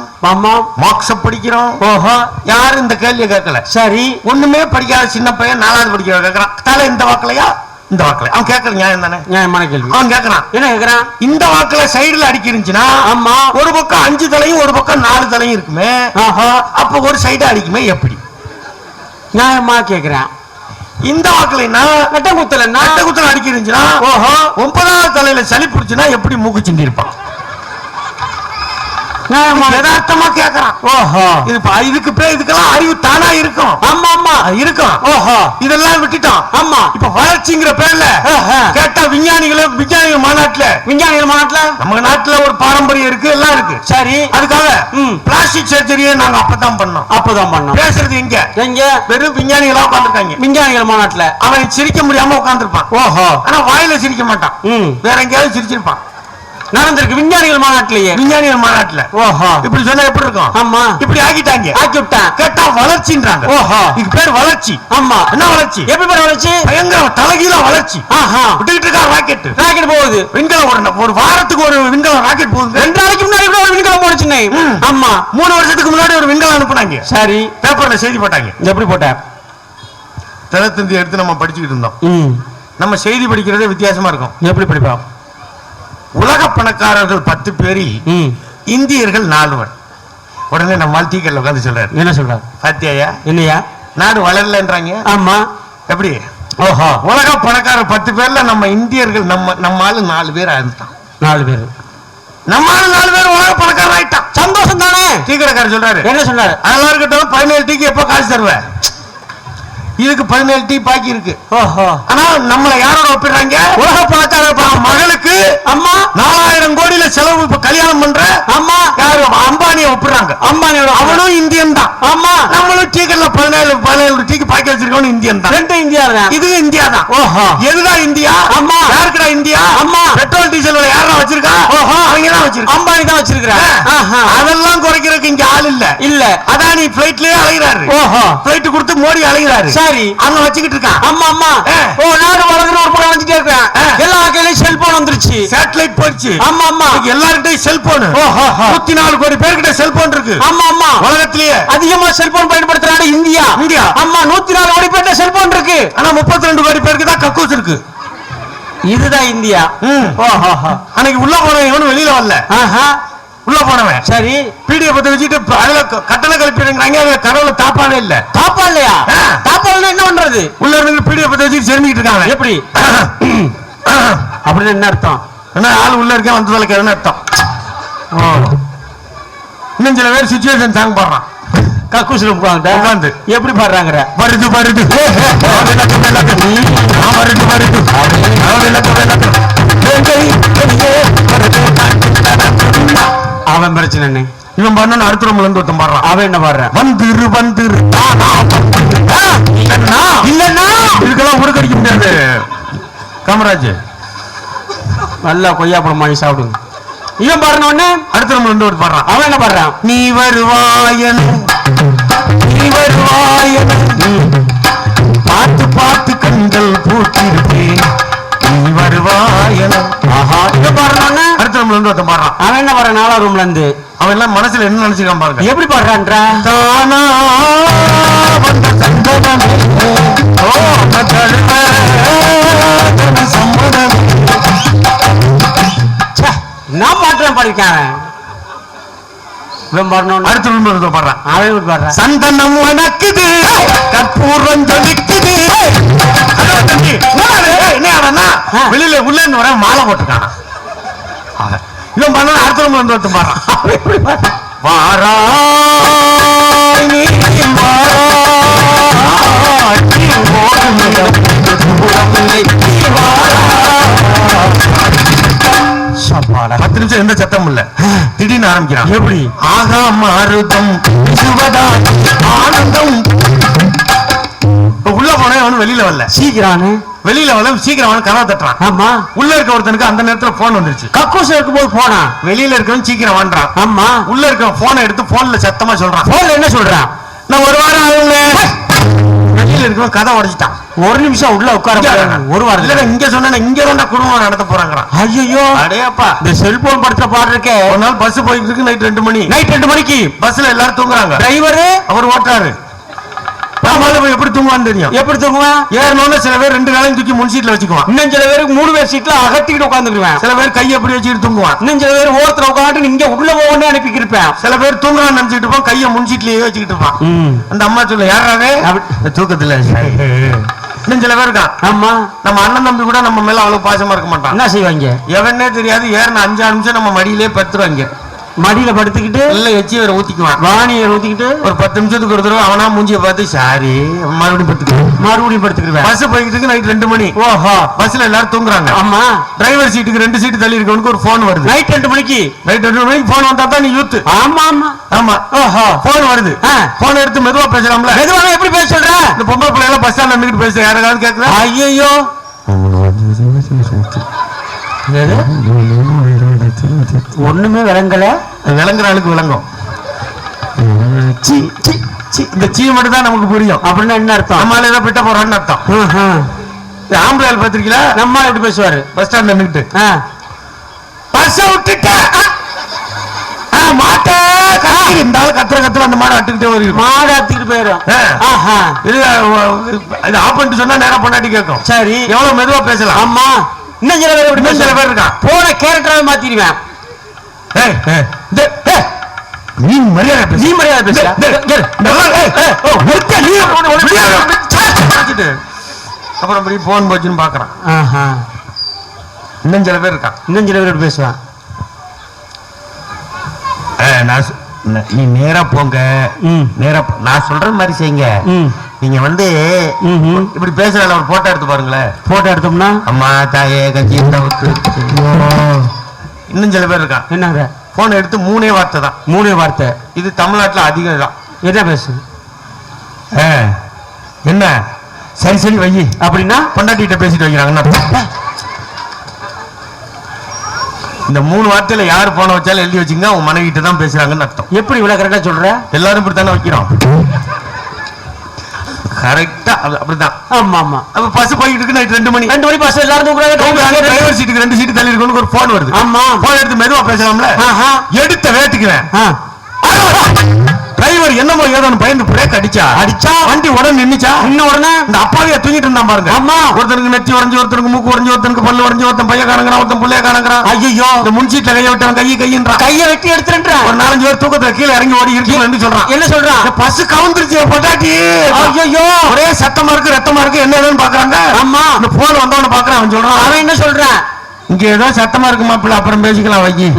மார்க்ஸ படிக்கிறோம். ஓஹோ. யாரும் இந்த கேள்வியை கேட்கல. சரி ஒண்ணுமே படிக்காத சின்ன பையன் 4வது படிக்கிற கேட்கறான். தலை இந்த வாக்கலையா? அவன் கேட்கற நியாயம் தானே? நியாயமான கேள்வி. அவன் கேட்கறான். என்ன கேட்கறான்? இந்த வாக்குல சைடுல அடிக்கிருந்துச்சுன்னா ஆமா ஒரு பக்கம் 5 தலையும் ஒரு பக்கம் 4 தலையும் இருக்குமே. அப்ப ஒரு சைடு அடிக்குமே. எப்படி? நியாயமா கேட்கிறான். இந்த வாக்குல நெட்டங்குத்தல அடிக்கிருந்துச்சுன்னா ஓஹோ 9வது தலையில சளி பிடிச்சுன்னா எப்படி மூக்கு சிந்தி இருப்பான்? யதார்த்தமா கேக்குறான். ஓஹோ. இதுக்கு பேர் இதுக்கெல்லாம் அறிவு தானா இருக்கும். ஆமா இருக்கும். ஓஹோ. இதெல்லாம் விட்டுட்டோம். ஆமா இப்ப வளர்ச்சிங்கிற பேர்ல கேட்டா விஞ்ஞானிகள் மாநாட்டுல நம்ம நாட்டுல ஒரு பாரம்பரியம் இருக்கு, எல்லாம் இருக்கு. சரி அதுக்காக பிளாஸ்டிக் சர்ஜரியை நாங்க அப்பதான் பண்ணோம். பேசுறது எங்க வெறும் விஞ்ஞானிகளா உட்காந்துருக்காங்க. விஞ்ஞானிகள் மாநாட்டுல அவன் சிரிக்க முடியாம உட்காந்துருப்பான். ஓஹோ. ஆனா வாயில சிரிக்க மாட்டான். வேற எங்கேயாவது சிரிச்சிருப்பான். நடந்திருக்கு விஞ்ஞானிகள் மாநாட்டுல. ஓஹோ. இப்படி சொன்னா எப்படி இருக்கும்? ஆமா இப்படி ஆக்கி விட்டான். கேட்டா வளர்ச்சின்றாங்க. ஓஹோ. இதுக்கு பேர் வளர்ச்சி. ஆமா என்ன வளர்ச்சி? எப்படி பேர் வளர்ச்சி? பயங்கர தலைகீழ வளர்ச்சி. விட்டுக்கிட்டு இருக்கா ராக்கெட் போகுது. விண்கலம் ஒரு வாரத்துக்கு ஒரு விண்கலம் ராக்கெட் போகுது. 2 நாளைக்கு முன்னாடி கூட ஒரு விண்கலம் போடுச்சுனே. ஆமா 3 வருஷத்துக்கு முன்னாடி ஒரு விண்கலம் அனுப்புனாங்க. சரி பேப்பர்ல செய்தி போட்டாங்க. எப்படி போட்டாங்க? தினத்தந்தி எடுத்து நம்ம படிச்சுக்கிட்டு இருந்தோம். நம்ம செய்தி படிக்கிறதே வித்தியாசமா இருக்கும். எப்படி படிப்போம்? உலக பணக்காரர்கள் 10 பேரில் இந்தியர்கள் 4 பேர். உடனே நம்ம டீக்கல்ல உட்காந்து சொல்றாரு. என்ன சொல்றாரு? பாத்தியா என்னையா நாடு வளரலன்றாங்க. ஆமா எப்படி? ஓஹோ. உலக பணக்காரர் 10 பேர்ல நம்ம இந்தியர்கள் நம்ம ஆளு 4 பேர் ஆயிட்டான். 4 பேர் நம்ம ஆளு 4 பேர் உலக பணக்காரர் ஆயிட்டான். சந்தோஷம் தானே? டீ கடைக்காரர் சொல்றாரு. என்ன சொன்னாரு? அதெல்லாம் இருக்கட்டும், 17 டீக்கு எப்போ காசு தருவேன்? இதுக்கு 17 டீ பாக்கி இருக்கு. ஓஹோ. ஆனா நம்மளை யாரோட ஒப்பிடுறாங்க? உலக பணக்காரர் மகளுக்கு அம்மா 4000 கோடியில செலவு இப்ப கல்யாணம் பண்ற அம்மா யாரு? அம்பானியை ஒப்பிடுறாங்க. அம்பானியோட அவனும் இந்தியன் தான். ஆமா. நம்மளும் டீக்கல்ல 17 டீக்கு பாக்கி வச்சிருக்கவனும் இந்தியன் தான். ரெண்டு இந்தியா தான். இது இந்தியா தான். ஓஹோ. எதுதான் இந்தியா? அம்மா. யாருக்குடா இந்தியா? அம்மா. பெட்ரோல் டீசல் யாரா வச்சிருக்கா? ஓஹோ. அவங்க தான் வச்சிருக்கா. அம்பானி தான் வச்சிருக்காங்க. அதெல்லாம் குறைக்கிறதுக்கு இங்க ஆள் இல்ல. இல்ல. அதானி பிளைட்லயே அலைகிறாரு. ஓஹோ. பிளைட் கொடுத்து மோடி அலைகிறாரு. சரி. அங்க வச்சுக்கிட்டு இருக்கான். அம்மா அம்மா. ஓ நாடு வளர்ந்து ஒரு படம் வந்துட்டே இருக்கேன். எல்லா கையிலயும் செல்போன் வந்துருச்சு. சேட்டலைட் போயிடுச்சு. ஆமா ஆமா. எல்லார்கிட்டயும் செல்போன். 104 கோடி பேர்கிட்ட செல்போன் இருக்கு. ஆமா ஆமா. உலகத்திலேயே அதிகமா செல்போன் பயன்படுத்துற நாடு இந்தியா. இந்தியா. ஆமா 104 கோடி பேர்கிட்ட செல்போன் இருக்கு. ஆனா 32 கோடி பேருக்கு தான் கக்கூஸ் இருக்கு. இதுதான் இந்தியா. ஓஹோ. அன்னைக்கு உள்ள போனவன் இவனு வெளியில வரல. உள்ள போனவன் சரி பீடியை பத்த வச்சுட்டு அதுல கட்டணம் கழிப்பிடுங்கிறாங்க. அதுல கடவுள தாப்பானே இல்ல. தாப்பா இல்லையா? தாப்பால் என்ன பண்றது? உள்ள இருந்து பீடியை பத்த வச்சுட்டு செருமிக்கிட்டு இருக்காங்க. எப்படி அப்படின்னு என்ன அர்த்தம்? என்ன ஆள் உள்ள இருக்க வந்து தொலைக்கிறதுன்னு அர்த்தம். இன்னும் சில பேர் சிச்சுவேஷன் சாங் பாடுறான். கக்கூசில உட்காந்து எப்படி பாடுறாங்க? வருது வருது அவன் பிரச்சனை. இவன் பண்ண அடுத்த ரூம்ல இருந்து ஒருத்தன் பாடுறான். அவன் என்ன பாடுறான்? வந்துரு வந்துரு இல்லன்னா இதுக்கெல்லாம் உருக்கடிக்க முடியாது. காமராஜ் நல்லா கொய்யாப்பழம் வாங்கி சாப்பிடுங்க. இவன் பாடுறவொன்னு அடுத்த ரூம்ல இருந்து ஒரு பாடுறான். அவன் என்ன பாடுறான்? நீ வருவாயன் நீ வருவாயன் பார்த்து பார்த்து கண்கள் பூத்திருப்பேன் நீ வருவாயன். ஆஹா. இவன் பாடுறவொன்னு அடுத்த ரூம்ல இருந்து ஒருத்தன் பாடுறான். அவன் என்ன பாடுறான்? 4ஆம் ரூம்ல இருந்து. அவன் எல்லாம் மனசுல என்ன நினைச்சுக்கான் பாருங்க. எப்படி பாடுறான்றா? தானா வந்த சந்தனமே ஓ மதல்ல சம்மதமே. நான் பாட்டுறேன் பாடிருக்கேன். இவன் பாடணும். அடுத்த ரூம்ல இருந்து பாடுறான். அவன் எப்படி பாடுறான்? சந்தனம் வனக்குது கற்பூரம் ஜொலிக்குது. என்ன வெளியில உள்ள இருந்து வர மாலை போட்டுக்கான. இவன் பண்ண அடுத்த ரூம்ல இருந்து ஒருத்தன் பாடுறான். வாரா சாப்பாடா 10 நிமிஷம் எந்த சத்தமும் இல்ல. திடீர்னு ஆரம்பிக்கிறான். எப்படி? ஆகா மாருதம் சுவதா ஆனந்தம். உள்ள போனே அவனு வெளியில வரல. சீக்கிரானு வெளியில வரல. சீக்கிரம் அவனு கதவை தட்டுறான். ஆமா. உள்ள இருக்க ஒருத்தனுக்கு அந்த நேரத்துல போன் வந்துருச்சு. கக்கூஸ் இருக்கும்போது போனா வெளியில இருக்கவன் சீக்கிரம் வாண்டான். ஆமா. உள்ள இருக்க போனை எடுத்து போன்ல சத்தமா சொல்றான். போன்ல என்ன சொல்றான்? நான் ஒரு வாரம் ஆகுங்க. வெளியில இருக்கவன் கதை உடைச்சிட்டான். ஒரு நிமிஷம் உள்ள உட்கார ஒரு வாரம் இல்ல இங்க சொன்ன இங்க தான் குடும்பம் நடத்த போறாங்கிறான். ஐயோ அடேப்பா இந்த செல்போன் படுத்துற பாடு இருக்கே. ஒரு நாள் பஸ் போயிட்டு இருக்கு. நைட் 2 மணி. நைட் 2 மணிக்கு பஸ்ல எல்லாரும் தூங்குறாங்க. டிரைவரு அவர் ஓட்டுறாரு. எப்படி தூங்குவான்னு தெரியும். எப்படி தூங்குவான்? ஏறணும்னு சில பேர் 2 காலையும் தூக்கி முன் சீட்ல வச்சுக்குவான். இன்னும் சில பேருக்கு 3 பேர் சீட்ல அகத்திக்கிட்டு உட்காந்துக்குவேன். சில பேர் கையை எப்படி வச்சுட்டு தூங்குவான். இன்னும் சில பேர் ஓரத்துல உட்காந்து இங்க உள்ள போகணும்னு அனுப்பிக்கிட்டு இருப்பேன். சில பேர் தூங்குறான்னு நினைச்சிட்டு இருப்பான். கையை முன் சீட்லயே வச்சுக்கிட்டு இருப்பான். அந்த அம்மா சொல்ல யாராவே தூக்கத்துல. இன்னும் சில பேர் இருக்கான். ஆமா. நம்ம அண்ணன் தம்பி கூட நம்ம மேல அவ்வளவு பாசமா இருக்க மாட்டான். என்ன செய்வாங்க? எவனே தெரியாது. ஏறின 5 நிமிஷம் நம்ம மடியிலே படுத்துருவாங்க. மடியில படுத்துக்கிட்டு இல்ல எச்சி வேற ஊத்திக்குவான். வாணியை ஊத்திக்கிட்டு ஒரு 10 நிமிஷத்துக்கு ஒரு தடவை அவனா மூஞ்சிய பார்த்து சாரி மறுபடியும் படுத்துக்குவேன். பஸ் போய்கிட்டு இருக்கு. நைட் 2 மணி. ஓஹோ. பஸ்ல எல்லாரும் தூங்குறாங்க. ஆமா. டிரைவர் சீட்டுக்கு 2 சீட்டு தள்ளி இருக்கவனுக்கு ஒரு போன் வருது. நைட் 2 மணிக்கு. நைட் 2 மணிக்கு போன் வந்தா தான் நீ யூத். ஆமா ஆமா ஆமா. ஓஹோ. போன் வருது. போன் எடுத்து மெதுவா பேசலாம்ல. மெதுவா எப்படி பேச சொல்ற? இந்த பொம்பளை பிள்ளைல பஸ் ஸ்டாண்ட்ல நின்னுட்டு பேச யாராவது கேக்குறா? ஐயோ ஒண்ணுமே விளங்கல. விளங்குற ஆளுக்கு விளங்கும். இந்த சீ மட்டும் தான் நமக்கு புரியும். அப்படின்னா என்ன அர்த்தம்? நம்மளால ஏதோ பிட்ட போறான்னு அர்த்தம். ஆம்பளை ஆள் பாத்திருக்கீங்களா? நம்ம எப்படி பேசுவாரு? பஸ் ஸ்டாண்ட்ல நின்னுட்டு பஸ் விட்டுட்ட மாட்ட இந்த ஆள் கத்துற அந்த மாடை அட்டுக்கிட்டே வருது. மாடு அத்துக்கிட்டு போயிடும். இது ஆஃப் பண்ணிட்டு சொன்னா நேரம் பொண்டாட்டி கேட்கும். சரி எவ்வளவு மெதுவா பேசலாம். ஆமா. இன்னும் சில பேர் இன்னும் சில பேர் இருக்கான். போன கேரக்டராவே மாத்திடுவேன். நீ மரியாதை பேசு. நீ மரியாதை பேசு. அப்புறம் அப்படி போன் போச்சுன்னு பாக்குறான். இன்னும் சில பேர் இருக்கான். இன்னும் சில பேர் பேசுவான். நீ நேரா போங்க. நேரா நான் சொல்ற மாதிரி செய்யுங்க. நீங்க வந்து இப்படி பேசுறால ஒரு போட்டோ எடுத்து பாருங்களேன். போட்டோ எடுத்தோம்னா அம்மா தாயே கட்சி இன்னும் சில பேர் இருக்கான். என்னங்க போன் எடுத்து 3 வார்த்தை தான். 3 வார்த்தை. இது தமிழ்நாட்டுல அதிகம் தான். என்ன பேசு என்ன சரி சரி வை அப்படின்னா பொண்டாட்டிகிட்ட பேசிட்டு வைக்கிறாங்கன்னு. இந்த 3 வார்த்தையில யாரு போன வச்சாலும் எழுதி வச்சுங்க, உங்க மனைவிட்ட தான் பேசுறாங்கன்னு அர்த்தம். எப்படி இவ்வளவு கரெக்டா சொல்ற? எல்லாரும் இப்படித்தானே வைக்கிறோம். கரெக்டா அப்படிதான். ஆமா ஆமா. அப்ப பஸ் போயிட்டு இருக்கு. நைட் 2 மணி பஸ் எல்லாரும் தூக்குறாங்க. டிரைவர் சீட்டுக்கு 2 சீட்டு தள்ளி இருக்கணும். ஒரு போன் வருது. ஆமா. போன் எடுத்து மெதுவா பேசலாம்ல. எடுத்த வேட்டுக்குவேன். டிரைவர் என்னமோ ஏதோ பயந்து பிரேக் அடிச்சா வண்டி உடனே நின்னுச்சா. உடனே இந்த அப்பாவியா தூங்கிட்டு இருந்தான் பாருங்க. ஆமா. ஒருத்தனுக்கு நெத்தி உடஞ்சு, ஒருத்தனுக்கு மூக்கு உடஞ்சு, ஒருத்தனுக்கு பல்லு உடஞ்சு, ஒருத்தன் பைய காணுங்கிறான், ஒருத்தன் புள்ளைய காணுங்கிறான். ஐயோ இந்த முன்சீட்ல கையை விட்டவன் கையின்றான். கையை வெட்டி எடுத்துட்டான். ஒரு 4-5 பேர் தூக்கத்துல கீழே இறங்கி ஓடி இருக்கீங்கன்னு சொல்றான். என்ன சொல்றான்? பஸ் கவுந்துருச்சு பொட்டாட்டி. ஐயோ ஒரே சத்தமா இருக்கு, ரத்தமா இருக்கு, என்ன ஏதுன்னு பாக்குறாங்க. ஆமா. இந்த போன் வந்தவன பாக்குறான். அவன் சொல்றான். அவன் என்ன சொல்றான்? இங்க ஏதோ சத்தமா இருக்கு மாப்பிள்ள, அப்புறம் பேசிக்கலாம் வைக்கி.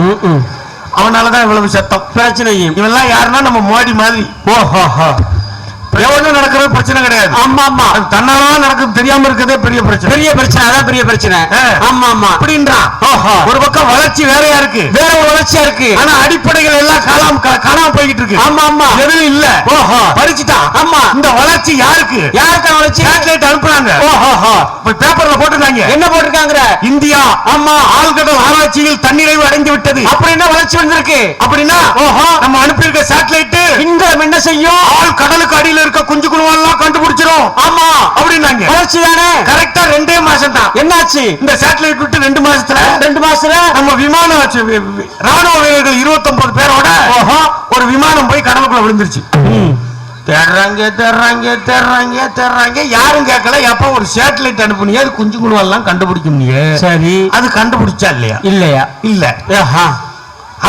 அவனாலதான் இவ்வளவு சத்தம் பிரச்சனை. இவெல்லாம் யாருன்னா நம்ம மோடி மாதிரி. ஓஹோ எவ்வளவு நடக்கிறது பிரச்சனை கிடையாது. ஆமா ஆமா. அது தன்னாலதான் நடக்குது தெரியாம இருக்கிறதே பெரிய பிரச்சனை. பெரிய பிரச்சனை. அதான் பெரிய பிரச்சனை. ஆமா ஆமா. அப்படின்றான். ஒரு பக்கம் வளர்ச்சி வேறையா இருக்கு, வேற ஒரு வளர்ச்சியா இருக்கு. ஆனா அடிப்படைகள் எல்லாம் காணாம போய்கிட்டு இருக்கு. ஆமா ஆமா. எதுவும் இல்ல. ஓஹோ பறிச்சுட்டான். ஆமா. இந்த வளர்ச்சி யாருக்கு வளர்ச்சி? சேட்டலைட் அனுப்புறாங்க. ஓஹோ பேப்பர்ல போட்டுருக்காங்க. என்ன போட்டிருக்காங்க? இந்தியா ஆமா ஆழ்கடல் ஆராய்ச்சியில் தன்னிறைவு அடைந்து விட்டது. அப்படி என்ன வளர்ச்சி வந்திருக்கு அப்படின்னா, ஓஹோ நம்ம அனுப்பியிருக்க சேட்டலைட் விண்கலம் என்ன செய்யும்? ஆள் கடலுக்கு அடியில் இருக்க குஞ்சு குழுவெல்லாம் கண்டுபிடிச்சிரும். ஆமா அப்படின்னாங்க. வளர்ச்சி தானே. கரெக்டா 2 மாசம் தான். என்னாச்சு? இந்த சேட்டலைட் விட்டு 2 மாசத்துல நம்ம விமானம் ராணுவ வீரர்கள் 29 பேரோட ஒரு விமானம் போய் கடலுக்குள்ள விழுந்துருச்சு. தேடுறாங்க யாரும் கேட்கல. எப்ப ஒரு சேட்டலைட் அனுப்புனியா அது குஞ்சு குழுவெல்லாம் கண்டுபிடிக்க முடியும். சரி அது கண்டுபிடிச்சா இல்லையா? இல்ல.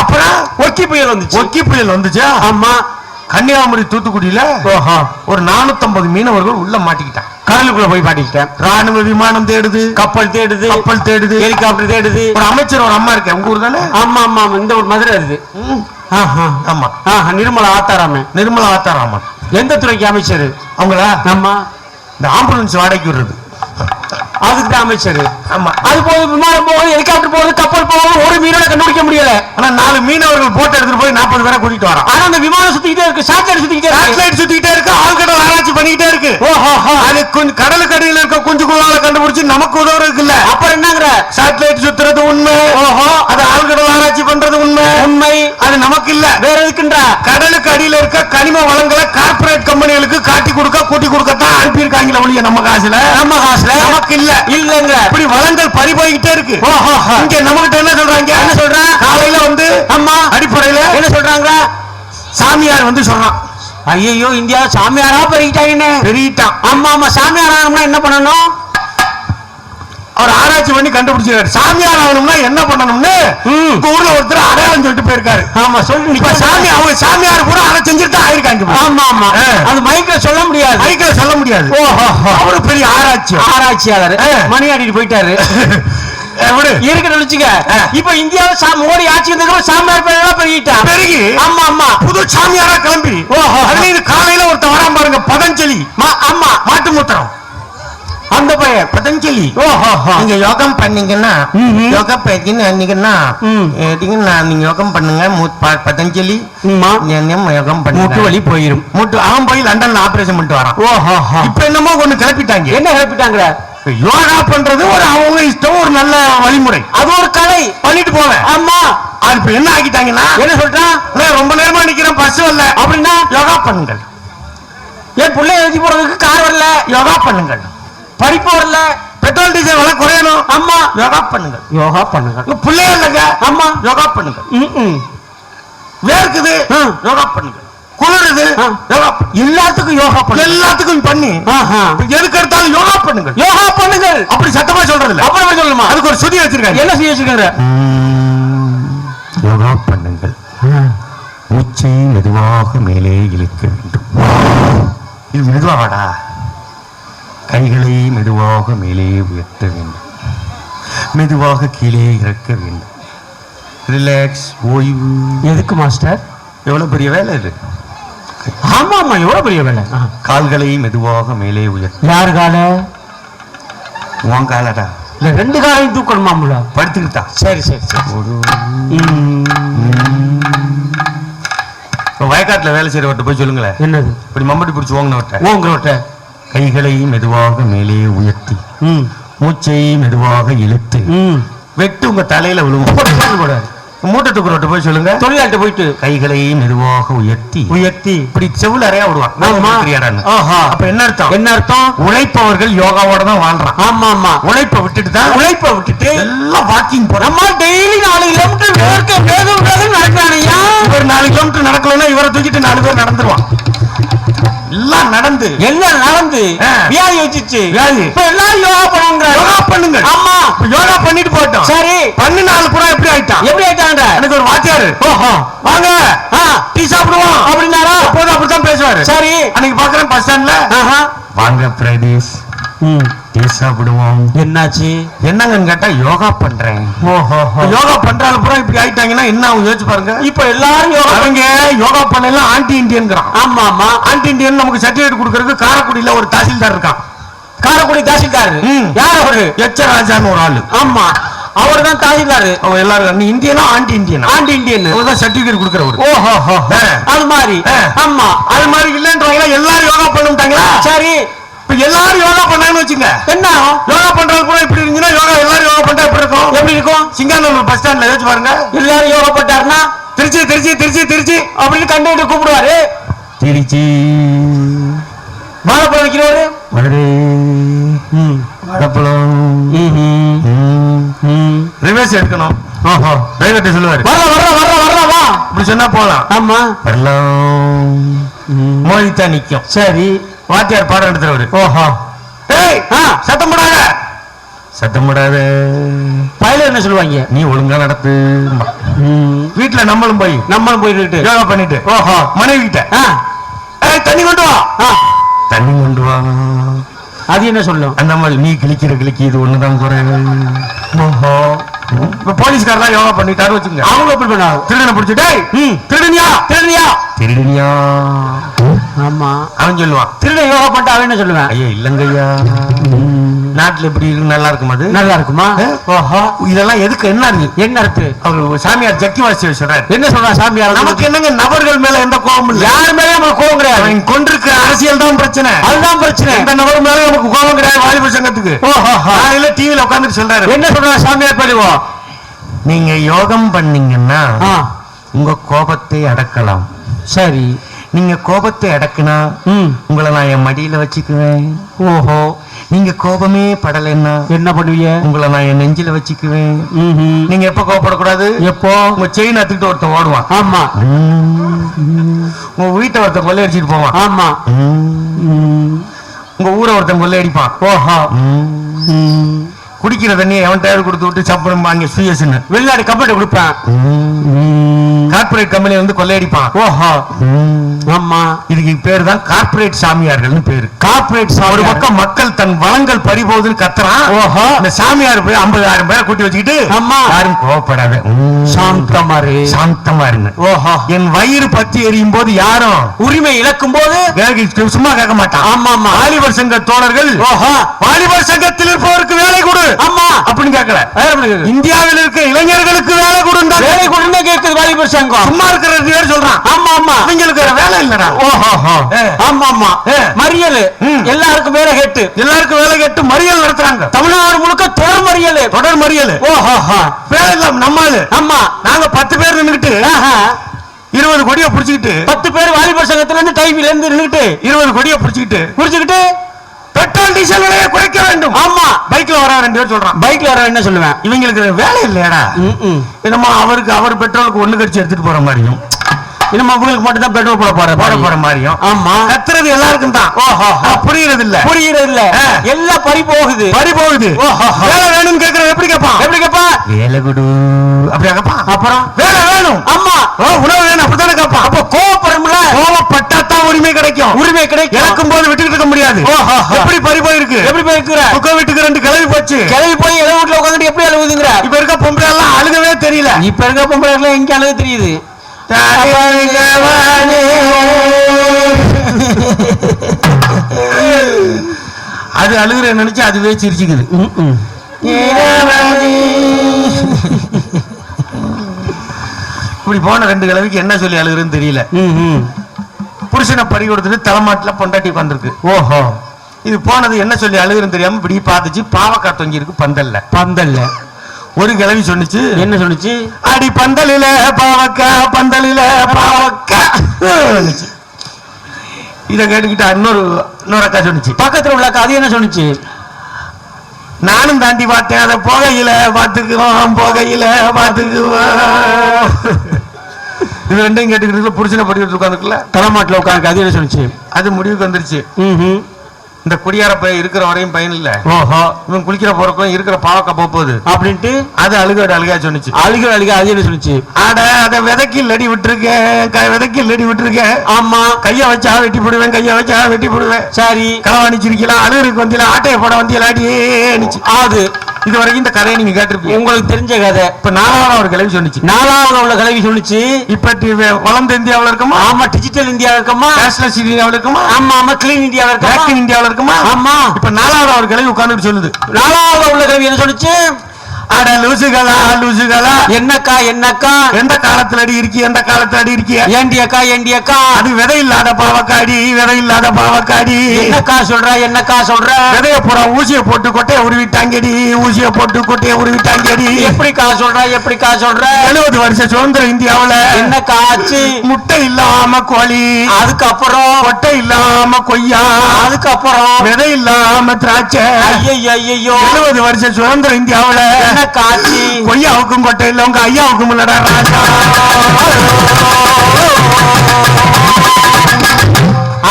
அப்புறம் ஒக்கி புயல் வந்துச்சா. ஆமா. கன்னியாகுமரி தூத்துக்குடியில ஒரு 450 மீனவர்கள் உள்ள மாட்டிக்கிட்டான். கடலுக்குள்ள போய் மாட்டிக்கிட்டேன். ராணுவ விமானம் தேடுது, கப்பல் தேடுது, ஹெலிகாப்டர் தேடுது. ஒரு அமைச்சர் ஒரு அம்மா இருக்கு. உங்க ஊர் தானே? ஆமா ஆமா. இந்த ஒரு மதுரை இருக்கு. ஆமா. நிர்மலா ஆத்தாராமன். எந்த துறைக்கு அமைச்சர் அவங்களா? ஆமா. இந்த ஆம்புலன்ஸ் வாடகைக்கு விடுறது அதுக்கு தான் அமைச்சர். ஆமா. அது போது விமானம் போகுது, ஹெலிகாப்டர் போகுது, கப்பல் போகுது. ஒரு மீனோட கண்டுபிடிக்க முடியல. ஆனா 4 மீனவர்கள் போட்டு எடுத்துட்டு போய் 40 பேரை கூட்டிட்டு வரான். ஆனா அந்த விமானம் சுத்திக்கிட்டே இருக்கு, சேட்டலைட் சுத்திக்கிட்டே இருக்கு, ஆழ்கடல் ஆராய்ச்சி பண்ணிக்கிட்டே இருக்கு. அது கடலுக்கு அடியில் இருக்க குஞ்சு குழுவால கண்டுபிடிச்சு நமக்கு உதவுறதுக்கு இல்ல. அப்புறம் என்னங்கிற? சேட்டலைட் சுத்துறது உண்மை. அது ஆழ்கடல் ஆராய்ச்சி பண்றது உண்மை. அது நமக்கு இல்ல. வேற எதுக்குன்ற? கடலுக்கு அடியில் இருக்க கனிம வளங்களை கார்பரேட் கம்பெனிகளுக்கு கூட்டி கொடுக்கத்தான் அனுப்பியிருக்காங்களே ஒழிய நம்ம காசுல நமக்கு இல்ல. இல்லங்க. இப்படி வளங்கள் பறி போய்கிட்டே இருக்கு. இங்க நம்ம கிட்ட என்ன சொல்றாங்க? காலையில வந்து அம்மா அடிப்படையில என்ன சொல்றாங்க? சாமியார் வந்து சொல்றான். ஐயோ இந்தியா சாமியாரா பெருகிட்டான். ஆமா ஆமா. சாமியார் ஆகணும்னா என்ன பண்ணணும்? அவர் ஆராய்ச்சி பண்ணி கண்டுபிடிச்சிருக்காரு. சாமியார் ஆகணும்னா என்ன பண்ணணும்னு ஊர்ல ஒருத்தர் அடையாளம் சொல்லிட்டு போயிருக்காரு. ஆமா சொல்லு. இப்ப அவங்க சாமியார் கூட அதை செஞ்சுட்டு ஆயிருக்காங்க. ஆமா ஆமா. அது மைக்ல சொல்ல முடியாது. அவரு பெரிய ஆராய்ச்சியாளர் மணி ஆடிட்டு போயிட்டாரு. இப்ப இந்தியாவில் மோடி ஆட்சி சாமியார் பெருகி ஆமா ஆமா புது சாமியாரா கிளம்பி காலையில ஒருத்தர் வராம பாருங்க. பதஞ்சலி. ஆமா மாட்டு மூத்திரம் அந்த பையன் பதஞ்சலி. நீங்க யோகம் பண்ணீங்கன்னா நீங்க யோகம் பண்ணுங்க பதஞ்சலி. யோகம் பண்ணி மூட்டு வலி போயிரும். அவன் போய் லண்டன்ல ஆபரேஷன் பண்ணிட்டு வரான். இப்ப என்னமோ ஒண்ணு கிளப்பிட்டாங்க. என்ன கிளப்பிட்டாங்க? யோகா பண்றது ஒரு அவங்க இஷ்டம், ஒரு நல்ல வழிமுறை, அது ஒரு கலை பண்ணிட்டு போவேன். ஆமா. அது இப்ப என்ன ஆக்கிட்டாங்கன்னா என்ன சொல்றான்? ரொம்ப நேரமா நிக்கிறேன் பஸ் வரல அப்படின்னா யோகா பண்ணுங்கள். ஏன் பிள்ளை எழுதி போறதுக்கு கார் வரல? யோகா பண்ணுங்கள். படிப்பு வரல, பெட்ரோல் டீசல் விலை குறையணும். அம்மா யோகா பண்ணுங்க. பிள்ளைய இல்லைங்க. அம்மா யோகா பண்ணுங்க. வேர்க்குது யோகா பண்ணுங்க. குளிருது யோகா. எல்லாத்துக்கும் யோகா பண்ணுங்க. எல்லாத்துக்கும் பண்ணி எதுக்கு எடுத்தாலும் யோகா பண்ணுங்க. அப்படி சத்தமா சொல்றது இல்ல. அப்புறம் சொல்லுமா? அதுக்கு ஒரு சுதி வச்சிருக்காங்க. என்ன சுதி வச்சிருக்காங்க? யோகா பண்ணுங்கள். மூச்சை மெதுவாக மேலே இழுக்க வேண்டும். இது மெதுவாடா. கைகளை மெதுவாக மேலே உயர்த்த வேண்டும், மெதுவாக கீழே இறக்க வேண்டும். ரிலாக்ஸ், ஓய்வு. எதுக்கு மாஸ்டர்? எவ்வளவு பெரிய வேலை இது. ஆமா ஆமா எவ்வளவு பெரிய வேலை. கால்களை மெதுவாக மேலே உயர்த்து. யாரு கால? உன் காலடா. இல்ல ரெண்டு காலையும் தூக்கணுமாம்ல. படுத்துக்கிட்டா. சரி சரி சரி. வயக்காட்டுல வேலை செய்யறவர்கிட்ட போய் சொல்லுங்களேன். என்னது? இப்படி மம்பட்டி பிடிச்சி ஓங்குறவட்ட கைகளை மெதுவாக மேலே உயர்த்தி மூச்சை மெதுவாக இழுத்து வெட்டு உங்க தலையில விழுவும். மூட்டை தூக்குறவட்ட போய் சொல்லுங்க. தொழிலாளிட்ட போயிட்டு கைகளை மெதுவாக உயர்த்தி இப்படி செவுல அறையா விடுவான். அப்ப என்ன அர்த்தம்? என்ன அர்த்தம்? உழைப்பவர்கள் யோகாவோட தான் வாழ்றான். ஆமா ஆமா. உழைப்பை விட்டுட்டு எல்லாம் வாக்கிங் போறோம். நம்ம டெய்லி 4 கிலோமீட்டர் நடக்கிறானையா. இவர் 4 கிலோமீட்டர் நடக்கலன்னா இவரை தூக்கிட்டு 4 பேர் நடந்துருவான். எல்லாம் நடந்து வியாதி வச்சிச்சு. இப்ப எல்லாரும் யோகா பண்ணுங்க. ஆமா யோகா பண்ணிட்டு போட்டோம். சரி பண்ணு 4 புறா எப்படி ஆயிட்டாங்க? எனக்கு ஒரு வாத்தியாரு வாங்க டீ சாப்பிடுவோம் அப்படின்னாரா? அப்போது அப்படித்தான் பேசுவாரு. சரி அன்னைக்கு பாக்குறேன் பஸ் ஸ்டாண்ட்ல. வாங்க பிரதேஷ் டீ சாப்பிடுவோம். என்னாச்சு? என்னங்கன்னு கேட்டா யோகா பண்றேன். யோகா பண்றாங்க புறா இப்படி ஆயிட்டாங்கன்னா என்ன ஆகும் யோசிச்சு பாருங்க. இப்ப எல்லாரும் அவங்க யோகா பண்ணலாம் ஆன்டி இண்டியன்ங்கிறான். ஆமா ஆமா. ஆன்டி இண்டியன் நமக்கு சர்டிபிகேட் கொடுக்கறதுக்கு காரைக்குடியில ஒரு தாசில்தார் இருக்கான். காரைக்குடி தாசில்தார் யார்? அவரு எச்ச ராஜான்னு ஒரு ஆளு. ஆமா அவர் தான் தாசில்தார். அவங்க எல்லாரும் இந்தியனா ஆன்டி இண்டியன்? Anti Indian. அவர் தான் சர்டிபிகேட் கொடுக்கறவர். அது மாதிரி. ஆமா அது மாதிரி இல்லன்றாங்களா? எல்லாரும் யோகா பண்ணுட்டாங்களா? சரி இப்ப எல்லாரும் யோகா பண்ணாங்கன்னு வச்சுங்க. என்ன யோகா பண்றது கூட இப்படி இருந்துச்சுன்னா எல்லாரும் யோகா பண்ணா எப்படி இருக்கும்? எப்படி இருக்கும்? சிங்கானூர் பஸ் ஸ்டாண்ட்ல யோசிச்சு பாருங்க. எல்லாரும் யோகா பண்ணாருன்னா திருச்சி திருச்சி திருச்சி திருச்சி அப்படின்னு கண்டுகிட்டு கூப்பிடுவாரு. திருச்சி வாழைப்பழம் வைக்கிறவரு மதுரை வாழைப்பழம் ரிவர்ஸ் எடுக்கணும். டிரைவர்ட்ட சொல்லுவாரு வா இப்படி சொன்னா போலாம். ஆமா வரலாம் மோதித்தான் நிக்கும். சரி வாத்தியார் பாடம் எடுத்துறவரு. ஏய் சத்தம் போடாத சத்தம் போடாத. பயில என்ன சொல்லுவாங்க? நீ ஒழுங்கா நடத்து. வீட்டுல நம்மளும் போயிட்டு யோகா பண்ணிட்டு மனைவி கிட்ட தண்ணி கொண்டு வா தண்ணி கொண்டு வா. அது என்ன சொல்லும்? அந்த மாதிரி நீ கிளிக்கு இது ஒண்ணுதான் குறைவு. இப்ப போலீஸ்காரெல்லாம் யோகா பண்ணிட்டாரு வச்சுங்க. அவங்க எப்படி பண்ணாங்க? திருடனை பிடிச்சிட்டு திருடனியா ஆமா அவன் சொல்லுவான். திருட யோகா பண்ணிட்டு அவன் என்ன சொல்லுவேன்? ஐயா இல்லங்கய்யா நாட்டுல எப்படி இருக்கு? நல்லா இருக்குமா? அது நல்லா இருக்குமா? இதெல்லாம் எதுக்கு? என்ன இருக்கு? அவர் சாமியார் ஜக்கி வாசி சொல்றாரு. என்ன சொல்றா சாமியார்? நமக்கு என்னங்க நபர்கள் மேல எந்த கோபம் இல்ல. யார் மேல நமக்கு கோபம் கிடையாது. அவன் கொண்டிருக்கிற அரசியல் தான் பிரச்சனை. அதுதான் பிரச்சனை. இந்த நபர் மேல நமக்கு கோபம் கிடையாது. வாலிபர் சங்கத்துக்கு காலையில டிவில உட்கார்ந்து சொல்றாரு. என்ன சொல்றாரு சாமியார்? பதிவோம் நீங்க யோகம் பண்ணீங்கன்னா உங்க கோபத்தை அடக்கலாம். சரி நீங்க கோபத்தை அடக்குனா உங்களை நான் என் மடியில வச்சுக்குவேன். நீங்க கோபமே படலைன்னா என்ன பண்ணுவீங்க? உங்களை நான் என் நெஞ்சில வச்சுக்குவேன். நீங்க எப்ப கோபப்படக்கூடாது? எப்போ உங்க செயின் அத்துக்கிட்டு ஒருத்தன் ஓடுவான். ஆமா உங்க வீட்டை ஒருத்தன் கொள்ளையடிச்சிட்டு போவான். ஆமா உங்க ஊரை ஒருத்தன் கொள்ளையடிப்பான். குடிக்கிற தண்ணியை எவன் டயர் கொடுத்து விட்டு சப்பரம் வாங்கி சுயசுன்னு வெளிநாடு கம்பெனி கொடுப்பான். கார்பரேட் கம்பெனி வந்து கொள்ளையடிப்பான். ஆமா இதுக்கு பேரு தான் கார்பரேட் சாமியார்கள்னு பேரு. கார்பரேட் ஒரு பக்கம் மக்கள் தன் வளங்கள் பறிபோகுதுன்னு கத்துறான். இந்த சாமியார் போய் 50,000 பேரை கூட்டி வச்சுக்கிட்டு யாரும் கோவப்படாத சாந்தமா இருங்க. என் வயிறு பத்தி எரியும் போது யாரும் உரிமை இழக்கும் போது சும்மா கேட்க மாட்டான். ஆமா ஆமா வாலிபர் சங்க தோழர்கள் வாலிபர் சங்கத்தில் இருப்பவருக்கு வேலை கொடு அப்படின்னு கேட்கல. இந்தியாவில் இருக்க இளைஞர்களுக்கு வேலை கொடுங்க. வேலை கொடுங்க கேட்குது வாலிபர் சங்கம். சும்மா இருக்கிற சொல்றான். ஆமா ஆமா இவங்களுக்கு வேலை இல்லடா. ஆமா ஆமா மறியல் எல்லாருக்கும் வேலை கேட்டு மறியல் நடத்துறாங்க. தமிழ்நாடு முழுக்க தொடர் மறியல் வேலை இல்ல. நம்மால ஆமா நாங்க 10 பேர் நின்னுட்டு 20 கொடியை புடிச்சுக்கிட்டு 10 பேர் வாலிபர் சங்கத்துல இருந்து டைம்ல இருந்து நின்னுட்டு 20 கொடியை புடிச்சுக்கிட்டு பெட்ரோல் டீசல் விலையை குறைக்க வேண்டும். ஆமா பைக்ல வர 2 பேர் சொல்றான். பைக்ல வர என்ன சொல்லுவேன்? இவங்களுக்கு வேலை இல்லையாடா. என்னமா அவர் பெட்ரோலுக்கு 1 கடிச்சு எடுத்துட்டு போற மாதிரியும் இன்னும் அவங்களுக்கு மட்டும் தான் பெட்ரோல் போட மாதிரியும். ஆமா கத்துறது எல்லாருக்கும் தான். புரியுறது இல்ல எல்லாம் பறி போகுது. வேலை வேணும்னு கேட்கறது எப்படி கேட்பான்? வேலை கொடு அப்படியா கேட்பான். அப்புறம் வேலை வேணும். ஆமா உணவு வேணும் அப்படித்தானே கேட்பான். அப்ப கோவப்பட்டா தான் உரிமை கிடைக்கும். இறக்கும் போது விட்டுக்கிட்டு இருக்க முடியாது. எப்படி பறி போயிருக்கு? புக்க வீட்டுக்கு 2 கிளவி போய் இளவு வீட்டுல உட்காந்துட்டு எப்படி அழுகுதுங்கிற? இப்ப இருக்க பொம்பளை எல்லாம் அழுகவே தெரியல. இப்ப இருக்க பொம்பளை எல்லாம் எங்க அழுக தெரியுது? அது அழுகுற நினைச்சு அதுவே சிரிச்சுக்குது. இப்படி போன 2 கிழவிக்கு என்ன சொல்லி அழுகுறதுன்னு தெரியல. புருஷனை பறி கொடுத்துட்டு தலைமாட்டுல பொண்டாட்டி வந்திருக்கு. ஓஹோ, இது போனது என்ன சொல்லி அழுகுறதுன்னு தெரியாம இப்படி பார்த்துச்சு. பாவக்காய் தொங்கி இருக்கு பந்தல்ல. ஒரு கிழவி சொன்னிச்சு. என்ன சொன்னிச்சு? அடி பந்தலில பாவக்கா, பந்தலில பாவக்கா. இத கேட்டுக்கிட்ட இன்னொரு அக்கா சொன்னிச்சு. பக்கத்துல உள்ள அக்கா அது என்ன சொன்னிச்சு? நானும் தாண்டி பார்த்தேன், அதை போகையில பாத்துக்குவோம். இது ரெண்டையும் கேட்டுக்கிட்டு புருஷனை படிக்கிட்டு உட்காந்துக்குல தலைமாட்டில் உட்காந்து. அது என்ன சொன்னிச்சு? அது முடிவுக்கு வந்துருச்சு. இந்த குடியார பையன் இருக்கிற வரையும் பயன் இல்ல. ஓஹோ, இவன் குளிக்கிற போறக்கும் இருக்கிற பாவக்கா போகுது அப்படின்ட்டு அது அழுகா சொன்னிச்சு. அழுக அது என்ன சொன்னிச்சு? அட அதை விதைக்கு லடி விட்டுருக்கேன். ஆமா, கைய வச்சா வெட்டி போடுவேன். சரி, களவாணிச்சிருக்கலாம். அழுகுக்கு வந்தியில ஆட்டையை போட வந்தியலாடிச்சு. அது இது வரைக்கும் இந்த கதையை நீங்க கேட்டிருப்பீங்க. உங்களுக்கு தெரிஞ்ச கதை. இப்ப 4வது ஒரு கிழவி சொன்னிச்சு. 4வது உள்ள கிழவி சொன்னிச்சு. இப்ப வளர்ந்த இந்தியாவில் இருக்குமா? ஆமா. டிஜிட்டல் இந்தியாவில் இருக்குமா? கேஷ்லெஸ் இந்தியாவில் இருக்குமா? ஆமா. கிளீன் இந்தியாவில் இருக்குமா? இந்தியாவில் இருக்குமா? ஆமா. இப்ப 4வது ஒரு கிழவி உட்கார்ந்து சொல்லுது. 4வது உள்ள கிழவி என்ன சொல்லுச்சு? அட லூசுகளா என்னக்கா எந்த காலத்துல அடி இருக்கிய ஏண்டி அக்கா அது விதை இல்லாத பாவக்காடி என்னக்கா சொல்ற விதைய பூரா ஊசியை போட்டு கொட்டையை உருவிட்டாங்கடி எப்படிக்கா சொல்ற 70 வருஷ சுதந்திர இந்தியாவுல என்னக்கா ஆச்சு? முட்டை இல்லாம கோழி, அதுக்கப்புறம் கொட்டை இல்லாம கொய்யா, அதுக்கப்புறம் விதை இல்லாம திராட்சை. ஐயோ 70 வருஷ சுதந்திர இந்தியாவுல காட்சி கொய்யாவுக்கும் கொட்டை இல்ல, உங்க ஐயாவுக்கும் இல்லடா ராஜா.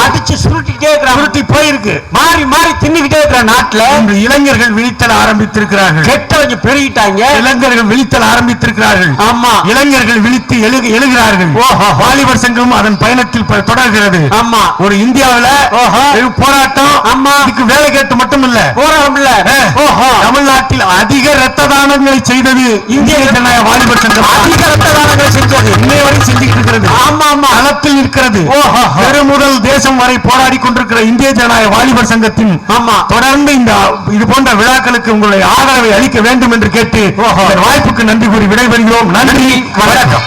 அடிச்சு சுருட்டி போயிருக்கு. மாறி தின்னுகிட்டே இருக்கிற நாட்டுல இந்த இளைஞர்கள் விழித்தல் ஆரம்பித்திருக்கிறார்கள். கெட்டவங்க பெருகிட்டாங்க, இளைஞர்கள் விழித்தல் ஆரம்பித்திருக்கிறார்கள். ஆமா, இளைஞர்கள் விழித்து எழுகிறார்கள். வாலிபர் சங்கம் அதன் பயணத்தில் தொடர்கிறது. ஆமா, ஒரு இந்தியாவில போராட்டம். ஆமா, இதுக்கு வேலை கேட்டு மட்டும் இல்ல, போராட்டம் இல்ல. தமிழ்நாட்டில் அதிக ரத்த தானங்களை செய்தது இந்திய ஜனநாயக வாலிபர் சங்கம். அதிக ரத்த தானங்களை செஞ்சது இன்னை வரை செஞ்சுட்டு இருக்கிறது. ஆமா, களத்தில் இருக்கிறது. பெருமுதல் தேசம் வரை போராடி கொண்டிருக்கிற இந்திய ஜனநாயக வாலிபர் சங்கத்தின் தொடர்ந்து இது போன்ற விழாக்களுக்கு உங்களுடைய ஆதரவை அளிக்க வேண்டும் என்று கேட்டு வாய்ப்புக்கு நன்றி கூறி விடைபெறுகிறோம். நன்றி, வணக்கம்.